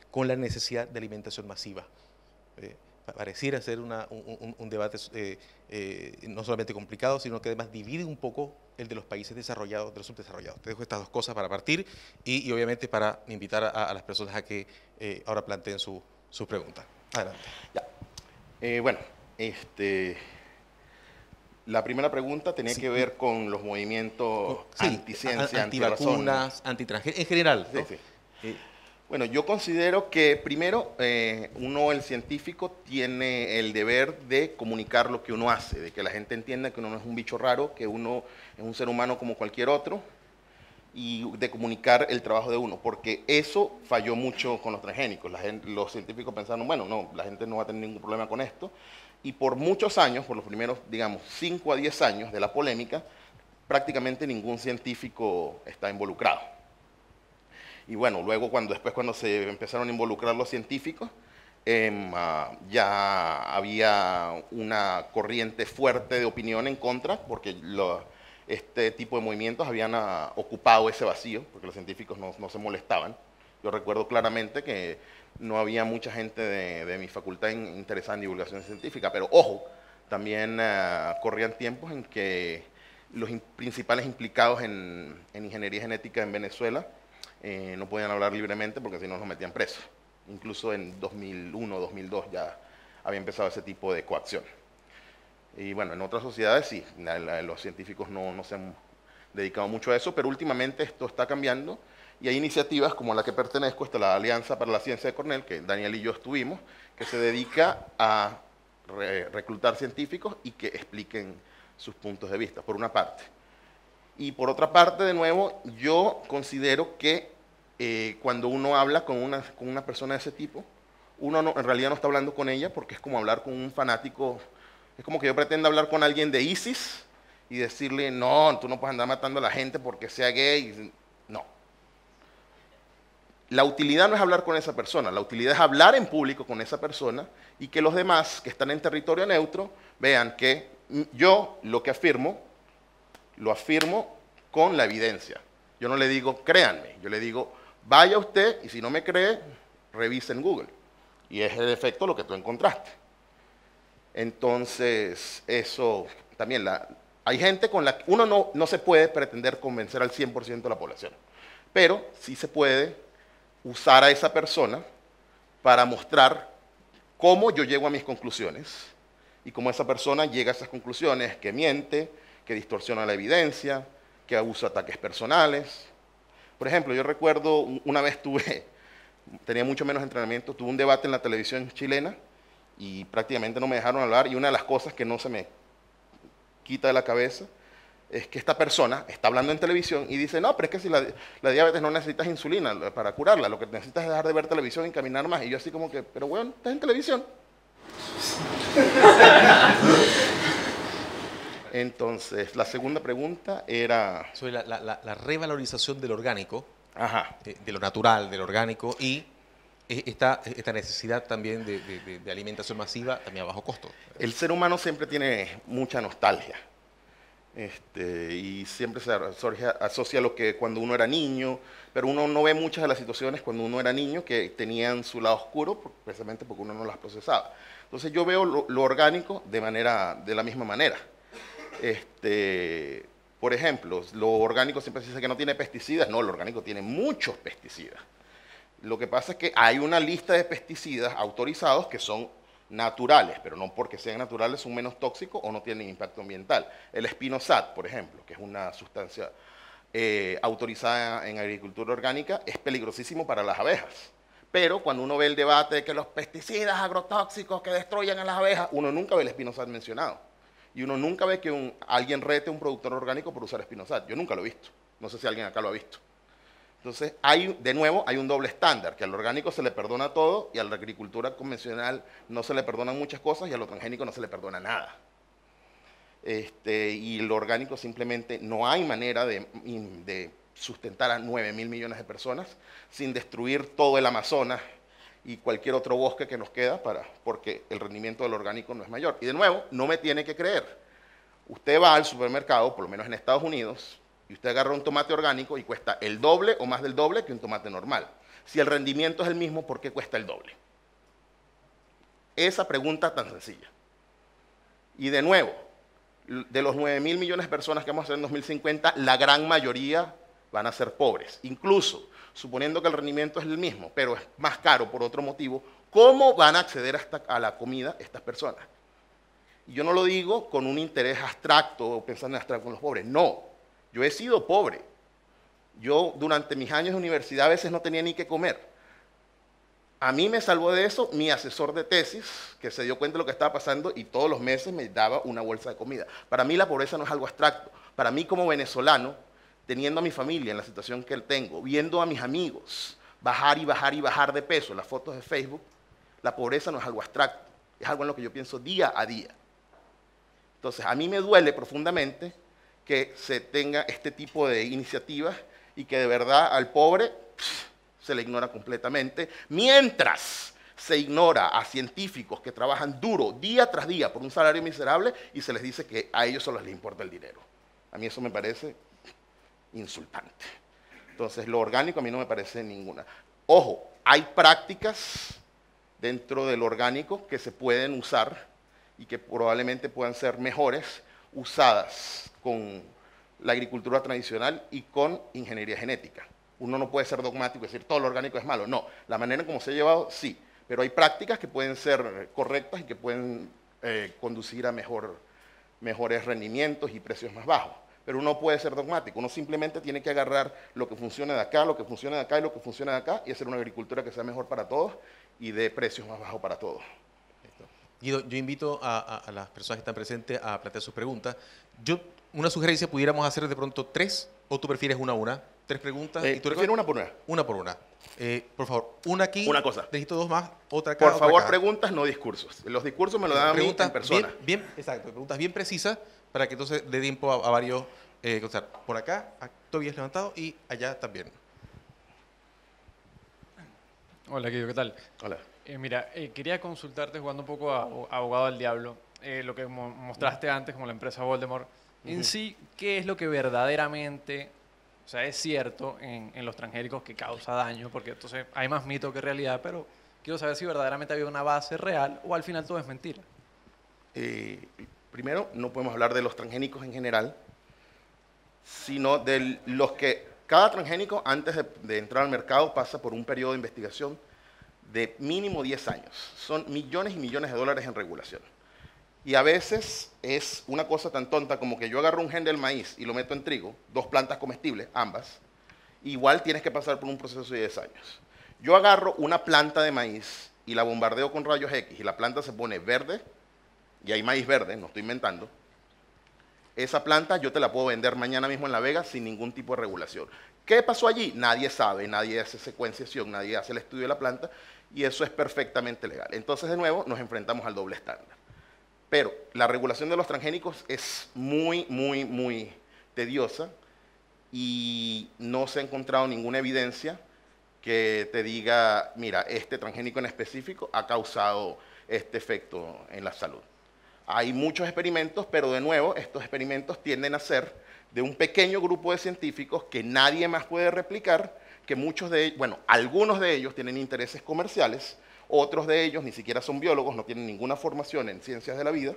con la necesidad de alimentación masiva. Pareciera ser un debate no solamente complicado, sino que además divide un poco el de los países desarrollados de los subdesarrollados. Te dejo estas dos cosas para partir y obviamente para invitar a las personas a que ahora planteen sus preguntas. Adelante. Ya. Bueno, la primera pregunta tenía que ver con los movimientos anticiencia, antivacunas, antitransgénicos, en general, ¿no? Sí. Bueno, yo considero que primero el científico tiene el deber de comunicar lo que uno hace, de que la gente entienda que uno no es un bicho raro, que uno es un ser humano como cualquier otro, y de comunicar el trabajo de uno, porque eso falló mucho con los transgénicos. Los científicos pensaron, bueno, no, la gente no va a tener ningún problema con esto, y por muchos años, por los primeros, digamos, 5 a 10 años de la polémica, prácticamente ningún científico está involucrado. Y bueno, luego cuando se empezaron a involucrar los científicos, ya había una corriente fuerte de opinión en contra, porque este tipo de movimientos habían ocupado ese vacío, porque los científicos no se molestaban. Yo recuerdo claramente que no había mucha gente de mi facultad interesada en divulgación científica, pero ojo, también corrían tiempos en que los principales implicados en ingeniería genética en Venezuela no podían hablar libremente porque si no los metían presos. Incluso en 2001, 2002 ya había empezado ese tipo de coacción. Y bueno, en otras sociedades sí, los científicos no se han dedicado mucho a eso, pero últimamente esto está cambiando Y hay iniciativas como la que pertenezco, esta la Alianza para la Ciencia de Cornell, que Daniel y yo estuvimos, que se dedica a reclutar científicos y que expliquen sus puntos de vista, por una parte. Y por otra parte, de nuevo, yo considero que cuando uno habla con una persona de ese tipo, uno en realidad no está hablando con ella porque es como hablar con un fanático, es como que yo pretenda hablar con alguien de ISIS y decirle, no, tú no puedes andar matando a la gente porque sea gay. No. La utilidad no es hablar con esa persona, la utilidad es hablar en público con esa persona y que los demás que están en territorio neutro vean que yo lo que afirmo, lo afirmo con la evidencia. Yo no le digo, créanme, yo le digo, vaya usted y si no me cree, revise en Google. Y es el efecto lo que tú encontraste. Entonces, eso también, hay gente con la que uno no se puede pretender convencer al 100% de la población, pero sí se puede usar a esa persona para mostrar cómo yo llego a mis conclusiones y cómo esa persona llega a esas conclusiones, que miente, que distorsiona la evidencia, que usa ataques personales. Por ejemplo, yo recuerdo una vez tenía mucho menos entrenamiento, tuve un debate en la televisión chilena y prácticamente no me dejaron hablar, y una de las cosas que no se me quita de la cabeza es que esta persona está hablando en televisión y dice, no, pero es que si la diabetes no necesitas insulina para curarla, lo que necesitas es dejar de ver televisión y caminar más. Y yo así como que, pero bueno, estás en televisión. Entonces, la segunda pregunta era... Sobre la revalorización del orgánico, Ajá. de lo natural, del orgánico, y esta necesidad también de alimentación masiva también a bajo costo. El ser humano siempre tiene mucha nostalgia. Y siempre se asocia a lo que cuando uno era niño, pero uno no ve muchas de las situaciones cuando uno era niño que tenían su lado oscuro, precisamente porque uno no las procesaba. Entonces yo veo lo orgánico de la misma manera. Por ejemplo, lo orgánico siempre se dice que no tiene pesticidas. No, lo orgánico tiene muchos pesticidas. Lo que pasa es que hay una lista de pesticidas autorizados que son naturales, pero no porque sean naturales son menos tóxicos o no tienen impacto ambiental. El Spinosad, por ejemplo, que es una sustancia autorizada en agricultura orgánica, es peligrosísimo para las abejas. Pero cuando uno ve el debate de que los pesticidas agrotóxicos que destruyen a las abejas, uno nunca ve el Spinosad mencionado. Y uno nunca ve que alguien rete a un productor orgánico por usar Spinosad. Yo nunca lo he visto. No sé si alguien acá lo ha visto. Entonces, de nuevo, hay un doble estándar, que al orgánico se le perdona todo y a la agricultura convencional no se le perdonan muchas cosas y a lo transgénico no se le perdona nada. Y lo orgánico simplemente no hay manera de sustentar a 9.000 millones de personas sin destruir todo el Amazonas y cualquier otro bosque que nos queda, porque el rendimiento del orgánico no es mayor. Y de nuevo, no me tiene que creer. Usted va al supermercado, por lo menos en Estados Unidos, y usted agarra un tomate orgánico y cuesta el doble o más del doble que un tomate normal. Si el rendimiento es el mismo, ¿por qué cuesta el doble? Esa pregunta tan sencilla. Y de nuevo, de los 9.000 millones de personas que vamos a ser en 2050, la gran mayoría van a ser pobres. Incluso, suponiendo que el rendimiento es el mismo, pero es más caro por otro motivo, ¿cómo van a acceder a la comida estas personas? Y yo no lo digo con un interés abstracto o pensando en abstracto con los pobres, no. Yo he sido pobre. Yo durante mis años de universidad a veces no tenía ni qué comer. A mí me salvó de eso mi asesor de tesis, que se dio cuenta de lo que estaba pasando y todos los meses me daba una bolsa de comida. Para mí la pobreza no es algo abstracto. Para mí como venezolano, teniendo a mi familia en la situación que tengo, viendo a mis amigos bajar y bajar y bajar de peso, las fotos de Facebook, la pobreza no es algo abstracto. Es algo en lo que yo pienso día a día. Entonces, a mí me duele profundamente que se tenga este tipo de iniciativas y que de verdad al pobre se le ignora completamente, mientras se ignora a científicos que trabajan duro día tras día por un salario miserable y se les dice que a ellos solo les importa el dinero. A mí eso me parece insultante. Entonces, lo orgánico a mí no me parece ninguna. Ojo, hay prácticas dentro del orgánico que se pueden usar y que probablemente puedan ser mejores usadas con la agricultura tradicional y con ingeniería genética. Uno no puede ser dogmático y decir todo lo orgánico es malo. No, la manera en cómo se ha llevado, sí, pero hay prácticas que pueden ser correctas y que pueden conducir a mejores rendimientos y precios más bajos. pero uno puede ser dogmático, uno simplemente tiene que agarrar lo que funciona de acá, lo que funciona de acá y lo que funciona de acá y hacer una agricultura que sea mejor para todos y de precios más bajos para todos. Guido, yo invito a las personas que están presentes a plantear sus preguntas. Una sugerencia, pudiéramos hacer de pronto 3, o tú prefieres una a una. 3 preguntas. ¿Y tú prefiero una por una? Una por una. Por favor, una aquí. Una cosa. Necesito 2 más, otra acá. Por favor, acá. preguntas, no discursos. Los discursos me lo dan a mí en persona. Exacto, preguntas bien precisas para que entonces dé tiempo a varios contestar. Por acá, tú habías levantado y allá también. Hola, Guido, ¿qué tal? Hola. Mira, quería consultarte jugando un poco a abogado del diablo, lo que mostraste antes como la empresa Voldemort. En sí, ¿qué es lo que verdaderamente, o sea, es cierto en los transgénicos que causa daño? Porque entonces hay más mito que realidad, pero quiero saber si verdaderamente había una base real o al final todo es mentira. Primero, no podemos hablar de los transgénicos en general, sino de los que cada transgénico antes de entrar al mercado pasa por un periodo de investigación de mínimo 10 años. Son millones y millones de dólares en regulación. Y a veces es una cosa tan tonta como que yo agarro un gen del maíz y lo meto en trigo, 2 plantas comestibles, ambas, igual tienes que pasar por un proceso de 10 años. Yo agarro una planta de maíz y la bombardeo con rayos X y la planta se pone verde, y hay maíz verde, no estoy inventando, esa planta yo te la puedo vender mañana mismo en La Vega sin ningún tipo de regulación. ¿Qué pasó allí? Nadie sabe, nadie hace secuenciación, nadie hace el estudio de la planta, y eso es perfectamente legal. Entonces, de nuevo, nos enfrentamos al doble estándar. Pero la regulación de los transgénicos es muy, muy, muy tediosa y no se ha encontrado ninguna evidencia que te diga, mira, este transgénico en específico ha causado este efecto en la salud. Hay muchos experimentos, pero de nuevo, estos experimentos tienden a ser de un pequeño grupo de científicos que nadie más puede replicar, que muchos de ellos, bueno, algunos de ellos tienen intereses comerciales, otros de ellos ni siquiera son biólogos, no tienen ninguna formación en ciencias de la vida,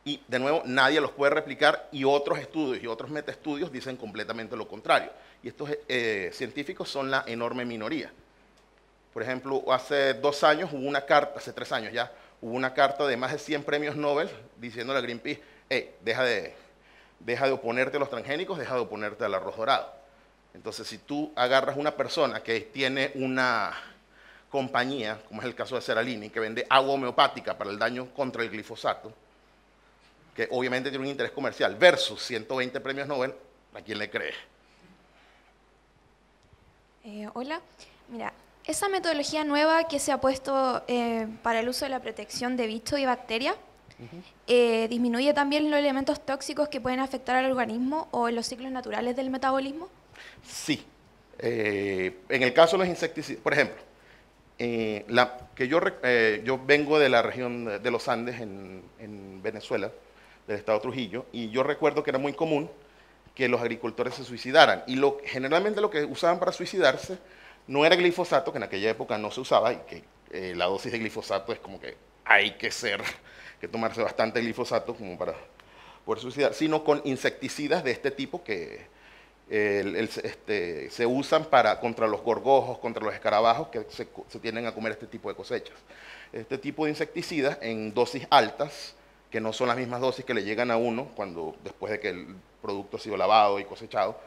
y de nuevo nadie los puede replicar y otros estudios y otros metaestudios dicen completamente lo contrario. Y estos científicos son la enorme minoría. Por ejemplo, hace 2 años hubo una carta, hace 3 años ya, hubo una carta de más de 100 premios Nobel diciéndole a Greenpeace, hey, deja de oponerte a los transgénicos, deja de oponerte al arroz dorado. Entonces, si tú agarras una persona que tiene una compañía, como es el caso de Seralini, que vende agua homeopática para el daño contra el glifosato, que obviamente tiene un interés comercial, versus 120 premios Nobel, ¿a quién le cree? Hola, mira, esa metodología nueva que se ha puesto para el uso de la protección de bichos y bacterias, ¿disminuye también los elementos tóxicos que pueden afectar al organismo o los ciclos naturales del metabolismo? Sí. En el caso de los insecticidas, por ejemplo, yo vengo de la región de los Andes en Venezuela, del estado Trujillo, y yo recuerdo que era muy común que los agricultores se suicidaran. Y generalmente lo que usaban para suicidarse no era glifosato, que en aquella época no se usaba, y que la dosis de glifosato es como que hay que tomarse bastante glifosato como para poder suicidar, sino con insecticidas de este tipo que se usan contra los gorgojos, contra los escarabajos que se tienden a comer este tipo de cosechas. Este tipo de insecticidas en dosis altas, que no son las mismas dosis que le llegan a uno después de que el producto ha sido lavado y cosechado,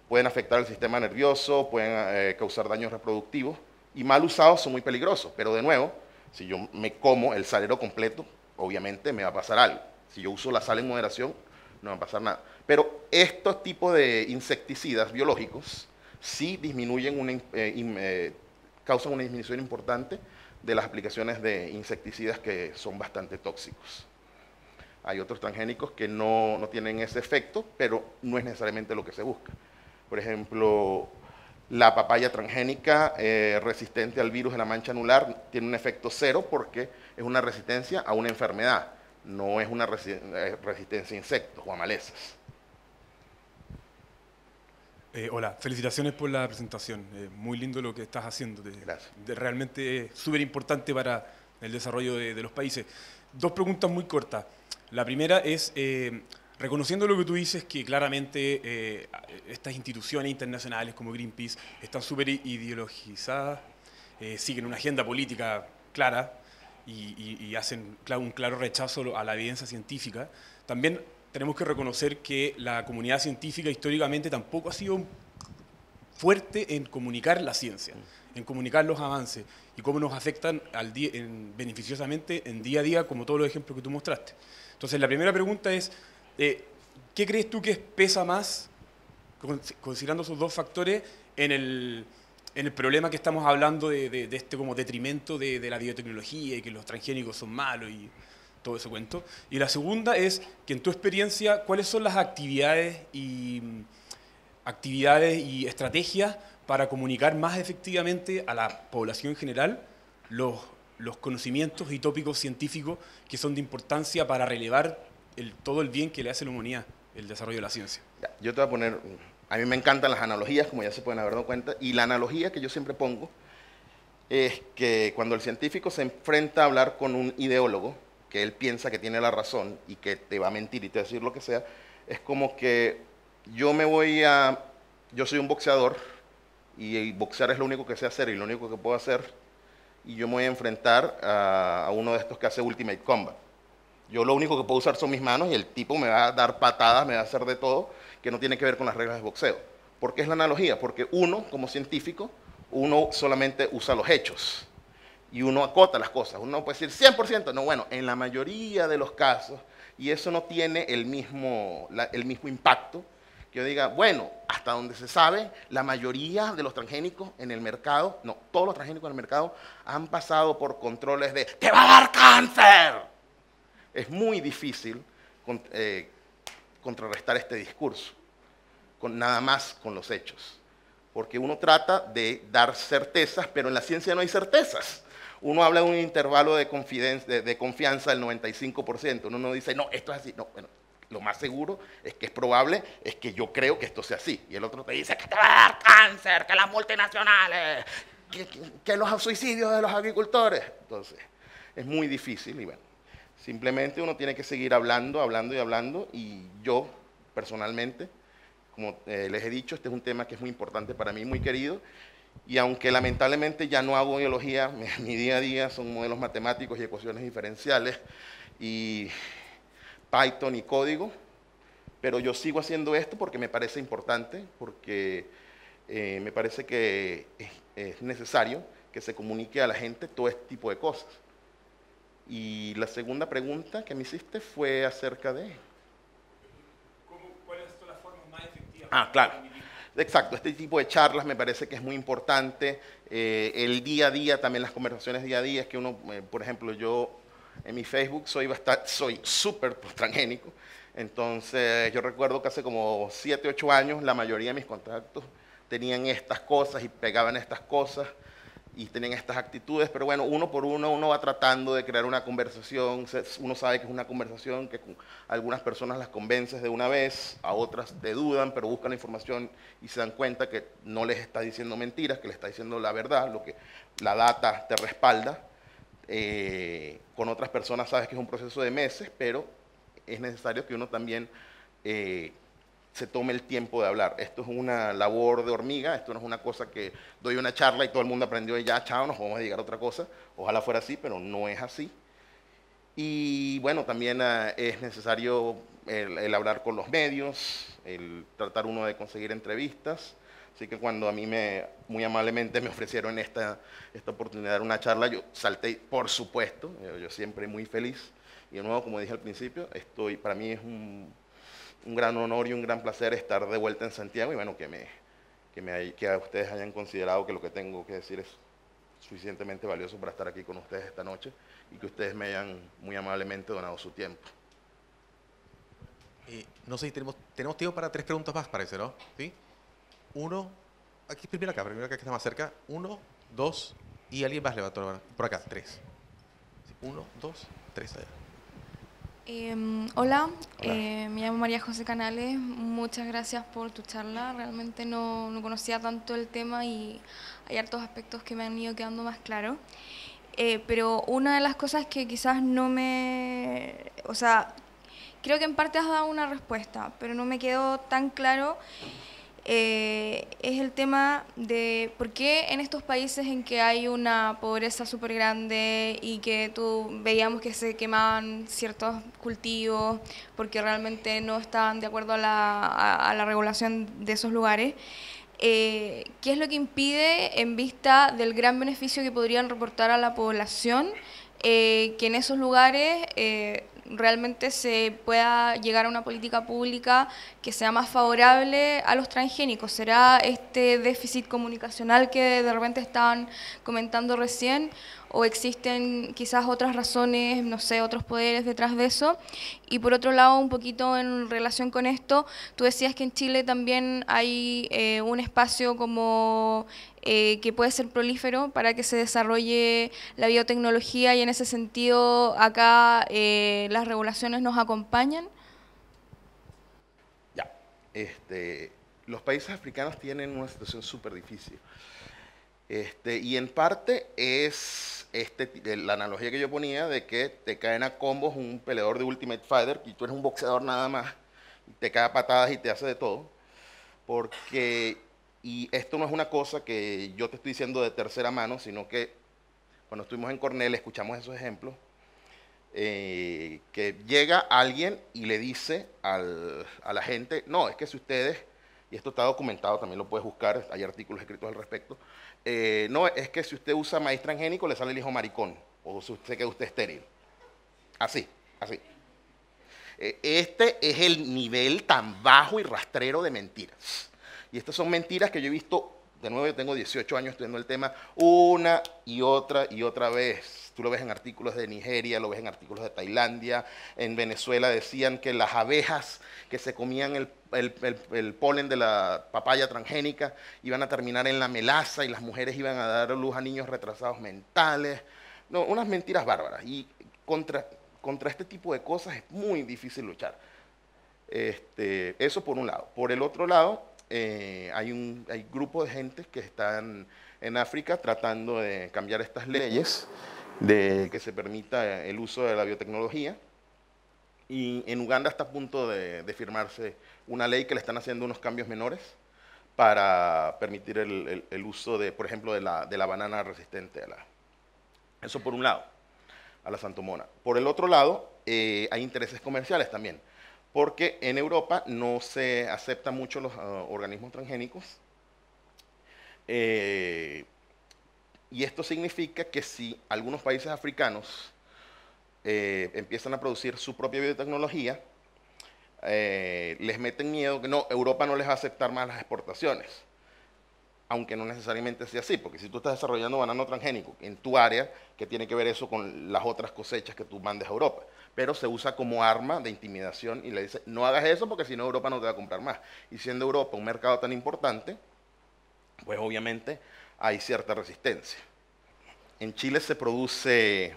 pueden afectar el sistema nervioso, pueden causar daños reproductivos, y mal usados son muy peligrosos. Pero de nuevo, si yo me como el salero completo, obviamente me va a pasar algo. Si yo uso la sal en moderación, no va a pasar nada. Pero estos tipos de insecticidas biológicos sí causan una disminución importante de las aplicaciones de insecticidas que son bastante tóxicos. Hay otros transgénicos que no tienen ese efecto, pero no es necesariamente lo que se busca. Por ejemplo, la papaya transgénica resistente al virus de la mancha anular tiene un efecto 0 porque es una resistencia a una enfermedad, no es una resistencia a insectos o a malezas. Hola, felicitaciones por la presentación. Muy lindo lo que estás haciendo. Gracias. Realmente es súper importante para el desarrollo de los países. 2 preguntas muy cortas. La primera es, reconociendo lo que tú dices, que claramente estas instituciones internacionales como Greenpeace están súper ideologizadas, siguen una agenda política clara y hacen un claro rechazo a la evidencia científica. También tenemos que reconocer que la comunidad científica históricamente tampoco ha sido fuerte en comunicar la ciencia, en comunicar los avances y cómo nos afectan beneficiosamente en día a día, como todos los ejemplos que tú mostraste. Entonces, la primera pregunta es, ¿qué crees tú que pesa más, considerando esos dos factores, en el problema que estamos hablando de este como detrimento de la biotecnología y que los transgénicos son malos y todo ese cuento? Y la segunda es que, en tu experiencia, ¿cuáles son las actividades y estrategias para comunicar más efectivamente a la población en general los conocimientos y tópicos científicos que son de importancia para relevar todo el bien que le hace a la humanidad el desarrollo de la ciencia? Ya, yo te voy a poner, a mí me encantan las analogías, como ya se pueden haber dado cuenta, y la analogía que yo siempre pongo es que cuando el científico se enfrenta a hablar con un ideólogo, que él piensa que tiene la razón y que te va a mentir y te va a decir lo que sea, es como que yo soy un boxeador y boxear es lo único que sé hacer y lo único que puedo hacer, y yo me voy a enfrentar a uno de estos que hace Ultimate Combat. Yo lo único que puedo usar son mis manos y el tipo me va a dar patadas, me va a hacer de todo, que no tiene que ver con las reglas de boxeo. ¿Por qué es la analogía? Porque uno, como científico, uno solamente usa los hechos y uno acota las cosas. Uno puede decir 100%, no, bueno, en la mayoría de los casos, y eso no tiene el mismo impacto que yo diga, bueno, hasta donde se sabe, la mayoría de los transgénicos en el mercado, no, todos los transgénicos en el mercado han pasado por controles de ¡te va a dar cáncer! Es muy difícil contrarrestar este discurso, nada más con los hechos, porque uno trata de dar certezas, pero en la ciencia no hay certezas. Uno habla de un intervalo de confianza del 95%, uno no dice, no, esto es así, no, bueno, lo más seguro es que es probable, es que yo creo que esto sea así, y el otro te dice que te va a dar cáncer, que las multinacionales, que los suicidios de los agricultores. Entonces, es muy difícil y bueno, simplemente uno tiene que seguir hablando, hablando y hablando, y yo, personalmente, como les he dicho, este es un tema que es muy importante para mí, muy querido, y aunque lamentablemente ya no hago biología, mi día a día son modelos matemáticos y ecuaciones diferenciales, y Python y código, pero yo sigo haciendo esto porque me parece importante, porque me parece que es necesario que se comunique a la gente todo este tipo de cosas. Y la segunda pregunta que me hiciste fue acerca de... ¿Cuáles son las formas más efectivas? Ah, claro. Exacto, este tipo de charlas me parece que es muy importante. El día a día, también las conversaciones día a día, es que uno, por ejemplo, yo en mi Facebook soy súper transgénico. Entonces, yo recuerdo que hace como 7, 8 años, la mayoría de mis contactos tenían estas cosas y pegaban estas cosas y tenían estas actitudes, pero bueno, uno por uno va tratando de crear una conversación. Uno sabe que es una conversación que algunas personas las convences de una vez, a otras te dudan, pero buscan la información y se dan cuenta que no les está diciendo mentiras, que les está diciendo la verdad, lo que la data te respalda. Con otras personas sabes que es un proceso de meses, pero es necesario que uno también se tome el tiempo de hablar. Esto es una labor de hormiga, esto no es una cosa que doy una charla y todo el mundo aprendió y ya, chao, nos vamos a dedicar a otra cosa. Ojalá fuera así, pero no es así. Y bueno, también es necesario el hablar con los medios, el tratar uno de conseguir entrevistas. Así que cuando a mí muy amablemente me ofrecieron esta oportunidad de dar una charla, yo salté, por supuesto, yo siempre muy feliz. Y de nuevo, como dije al principio, para mí es un gran honor y un gran placer estar de vuelta en Santiago y bueno, que a ustedes hayan considerado que lo que tengo que decir es suficientemente valioso para estar aquí con ustedes esta noche y que ustedes me hayan muy amablemente donado su tiempo. No sé, tenemos tiempo para 3 preguntas más, parece, ¿no? ¿Sí? Uno, aquí, primero acá que está más cerca. 1, 2, y alguien más levantó la mano. Por acá, 3. 1, 2, 3 allá. Hola, me llamo María José Canales, muchas gracias por tu charla, realmente no conocía tanto el tema y hay hartos aspectos que me han ido quedando más claros, pero una de las cosas que quizás o sea, creo que en parte has dado una respuesta, pero no me quedó tan claro es el tema de por qué en estos países en que hay una pobreza súper grande y que veíamos que se quemaban ciertos cultivos porque realmente no estaban de acuerdo a la regulación de esos lugares, ¿qué es lo que impide, en vista del gran beneficio que podrían reportar a la población, que en esos lugares realmente se pueda llegar a una política pública que sea más favorable a los transgénicos? ¿Será este déficit comunicacional que de repente estaban comentando recién? ¿O existen quizás otras razones, no sé, otros poderes detrás de eso? Y por otro lado, un poquito en relación con esto, tú decías que en Chile también hay un espacio como que puede ser prolífero para que se desarrolle la biotecnología, y en ese sentido acá las regulaciones nos acompañan. Ya, los países africanos tienen una situación súper difícil. Y en parte es la analogía que yo ponía de que te caen a combos un peleador de Ultimate Fighter y tú eres un boxeador nada más, y te cae a patadas y te hace de todo. Y esto no es una cosa que yo te estoy diciendo de tercera mano, sino que cuando estuvimos en Cornell escuchamos esos ejemplos, que llega alguien y le dice a la gente, no, es que si ustedes, y esto está documentado, también lo puedes buscar, hay artículos escritos al respecto, no, es que si usted usa maíz transgénico le sale el hijo maricón, o si usted queda usted estéril. Así. Este es el nivel tan bajo y rastrero de mentiras. Y estas son mentiras que yo he visto, de nuevo yo tengo 18 años estudiando el tema, una y otra vez. Tú lo ves en artículos de Nigeria, lo ves en artículos de Tailandia, en Venezuela decían que las abejas que se comían el polen de la papaya transgénica iban a terminar en la melaza y las mujeres iban a dar a luz a niños retrasados mentales. No, unas mentiras bárbaras. Y contra este tipo de cosas es muy difícil luchar. Eso por un lado. Por el otro lado, hay grupos de gente que están en África tratando de cambiar estas leyes, de que se permita el uso de la biotecnología. Y en Uganda está a punto de firmarse una ley que le están haciendo unos cambios menores para permitir el uso, por ejemplo, de la banana resistente eso por un lado, a la santomona. Por el otro lado, hay intereses comerciales también, porque en Europa no se aceptan mucho los organismos transgénicos, y esto significa que si algunos países africanos empiezan a producir su propia biotecnología, les meten miedo que no, Europa no les va a aceptar más las exportaciones, aunque no necesariamente sea así, porque si tú estás desarrollando banano transgénico en tu área, ¿qué tiene que ver eso con las otras cosechas que tú mandes a Europa? Pero se usa como arma de intimidación y le dice, no hagas eso porque si no Europa no te va a comprar más. Y siendo Europa un mercado tan importante, pues obviamente hay cierta resistencia. En Chile se producen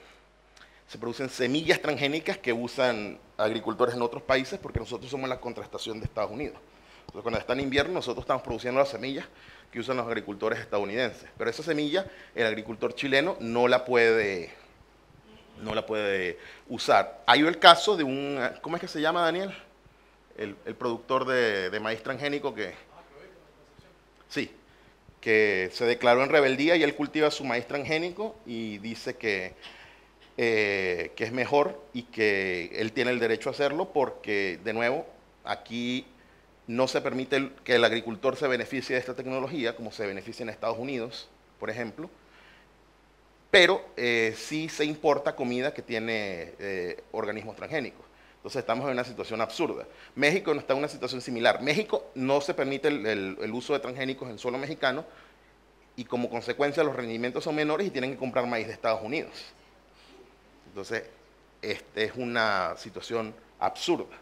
semillas transgénicas que usan agricultores en otros países porque nosotros somos la contraestación de Estados Unidos. Entonces, cuando está en invierno, nosotros estamos produciendo las semillas que usan los agricultores estadounidenses. Pero esa semilla, el agricultor chileno no la puede usar. Hay el caso de ¿cómo es que se llama, Daniel? El productor de maíz transgénico que se declaró en rebeldía y él cultiva su maíz transgénico y dice que es mejor y que él tiene el derecho a hacerlo porque, de nuevo, aquí no se permite que el agricultor se beneficie de esta tecnología como se beneficia en Estados Unidos, por ejemplo, pero sí se importa comida que tiene organismos transgénicos. Entonces estamos en una situación absurda. México no está en una situación similar. México no se permite el uso de transgénicos en suelo mexicano y como consecuencia los rendimientos son menores y tienen que comprar maíz de Estados Unidos. Entonces, es una situación absurda.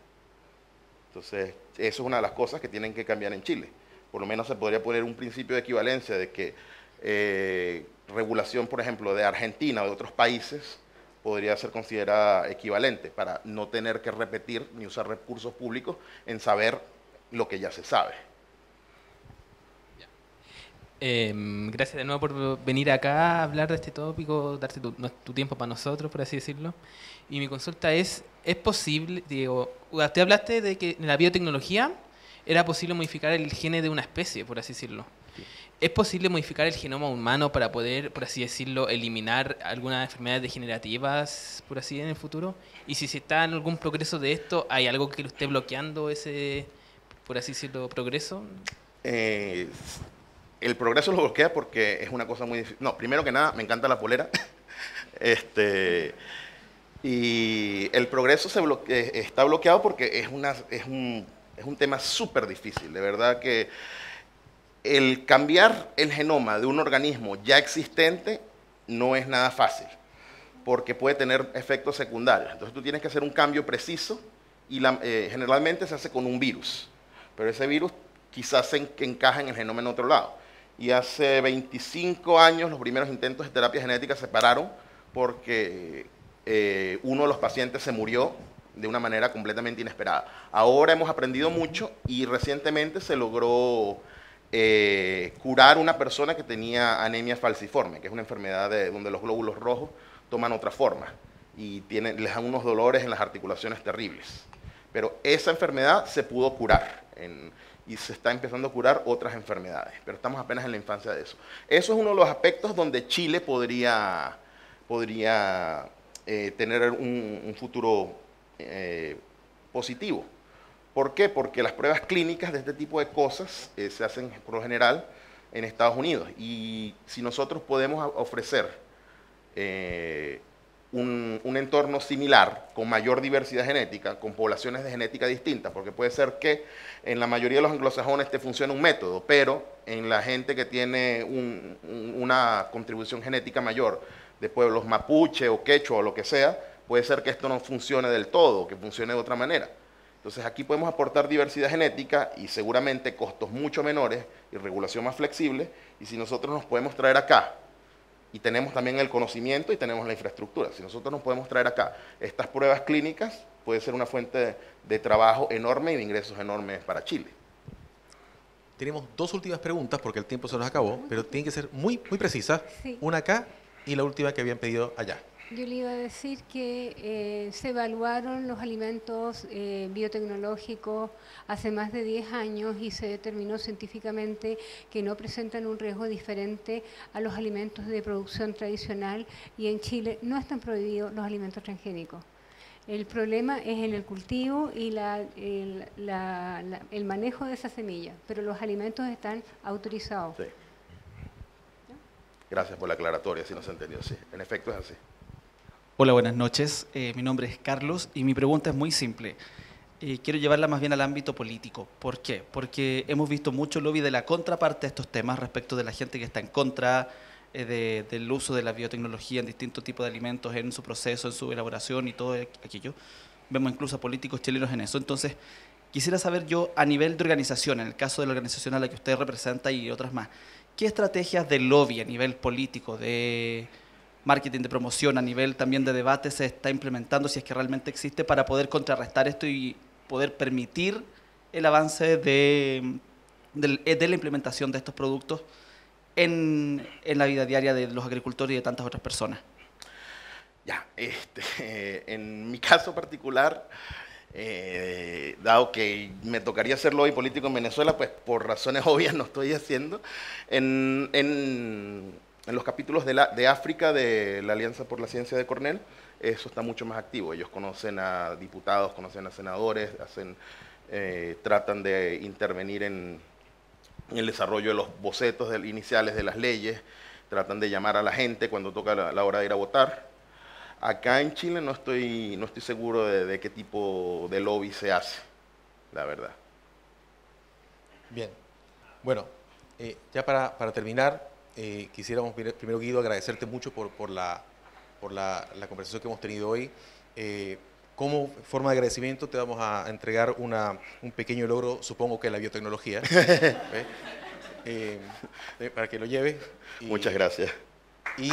Entonces, eso es una de las cosas que tienen que cambiar en Chile. Por lo menos se podría poner un principio de equivalencia de que regulación, por ejemplo, de Argentina o de otros países podría ser considerada equivalente para no tener que repetir ni usar recursos públicos en saber lo que ya se sabe. Gracias de nuevo por venir acá a hablar de este tópico, darte tu tiempo para nosotros, por así decirlo. Y mi consulta ¿es posible, Diego, usted hablaste de que la biotecnología era posible modificar el gene de una especie, por así decirlo. ¿Es posible modificar el genoma humano para poder, por así decirlo, eliminar algunas enfermedades degenerativas, por así, en el futuro? Y si se está en algún progreso de esto, ¿hay algo que lo esté bloqueando ese, por así decirlo, progreso? El progreso lo bloquea porque es una cosa muy difícil. No, primero que nada, me encanta la polera. Y el progreso está bloqueado porque es un tema súper difícil. De verdad que el cambiar el genoma de un organismo ya existente no es nada fácil, porque puede tener efectos secundarios. Entonces tú tienes que hacer un cambio preciso y generalmente se hace con un virus, pero ese virus quizás se encaja en el genoma en otro lado. Y hace 25 años los primeros intentos de terapia genética se pararon porque uno de los pacientes se murió de una manera completamente inesperada. Ahora hemos aprendido mucho y recientemente se logró curar una persona que tenía anemia falciforme, que es una enfermedad donde los glóbulos rojos toman otra forma y les dan unos dolores en las articulaciones terribles. Pero esa enfermedad se pudo curar y se está empezando a curar otras enfermedades, pero estamos apenas en la infancia de eso. Eso es uno de los aspectos donde Chile podría tener un futuro positivo. ¿Por qué? Porque las pruebas clínicas de este tipo de cosas se hacen por lo general en Estados Unidos. Y si nosotros podemos ofrecer un entorno similar, con mayor diversidad genética, con poblaciones de genética distintas, porque puede ser que en la mayoría de los anglosajones te funcione un método, pero en la gente que tiene una contribución genética mayor, de pueblos mapuche o quechua o lo que sea, puede ser que esto no funcione del todo, que funcione de otra manera. Entonces aquí podemos aportar diversidad genética y seguramente costos mucho menores y regulación más flexible, y si nosotros nos podemos traer acá, y tenemos también el conocimiento y tenemos la infraestructura, si nosotros nos podemos traer acá estas pruebas clínicas, puede ser una fuente de trabajo enorme y de ingresos enormes para Chile. Tenemos dos últimas preguntas porque el tiempo se nos acabó, pero tienen que ser muy precisas. Sí. Una acá y la última que habían pedido allá. Yo le iba a decir que se evaluaron los alimentos biotecnológicos hace más de 10 años y se determinó científicamente que no presentan un riesgo diferente a los alimentos de producción tradicional, y en Chile no están prohibidos los alimentos transgénicos. El problema es en el cultivo y el manejo de esa semilla, pero los alimentos están autorizados. Sí. Gracias por la aclaratoria, si no se entendió. Sí, en efecto es así. Hola, buenas noches. Mi nombre es Carlos y mi pregunta es muy simple. Quiero llevarla más bien al ámbito político. ¿Por qué? Porque hemos visto mucho lobby de la contraparte de estos temas respecto de la gente que está en contra del uso de la biotecnología en distintos tipos de alimentos, en su proceso, en su elaboración y todo aquello. Vemos incluso a políticos chilenos en eso. Entonces, quisiera saber yo, a nivel de organización, en el caso de la organización a la que usted representa y otras más, ¿qué estrategias de lobby a nivel político, de marketing, de promoción, a nivel también de debate se está implementando, si es que realmente existe, para poder contrarrestar esto y poder permitir el avance de la implementación de estos productos en la vida diaria de los agricultores y de tantas otras personas? Ya, en mi caso particular, dado que me tocaría hacer lobby político en Venezuela, pues por razones obvias no estoy haciendo. En los capítulos de África de la Alianza por la Ciencia de Cornell, eso está mucho más activo. Ellos conocen a diputados, conocen a senadores, tratan de intervenir en el desarrollo de los bocetos iniciales de las leyes, tratan de llamar a la gente cuando toca la hora de ir a votar. Acá en Chile no estoy seguro de qué tipo de lobby se hace, la verdad. Bien. Bueno, ya para terminar, quisiéramos primero, Guido, agradecerte mucho por la conversación que hemos tenido hoy. Como forma de agradecimiento te vamos a entregar un pequeño logro, supongo que la biotecnología, para que lo lleves. Muchas gracias. Y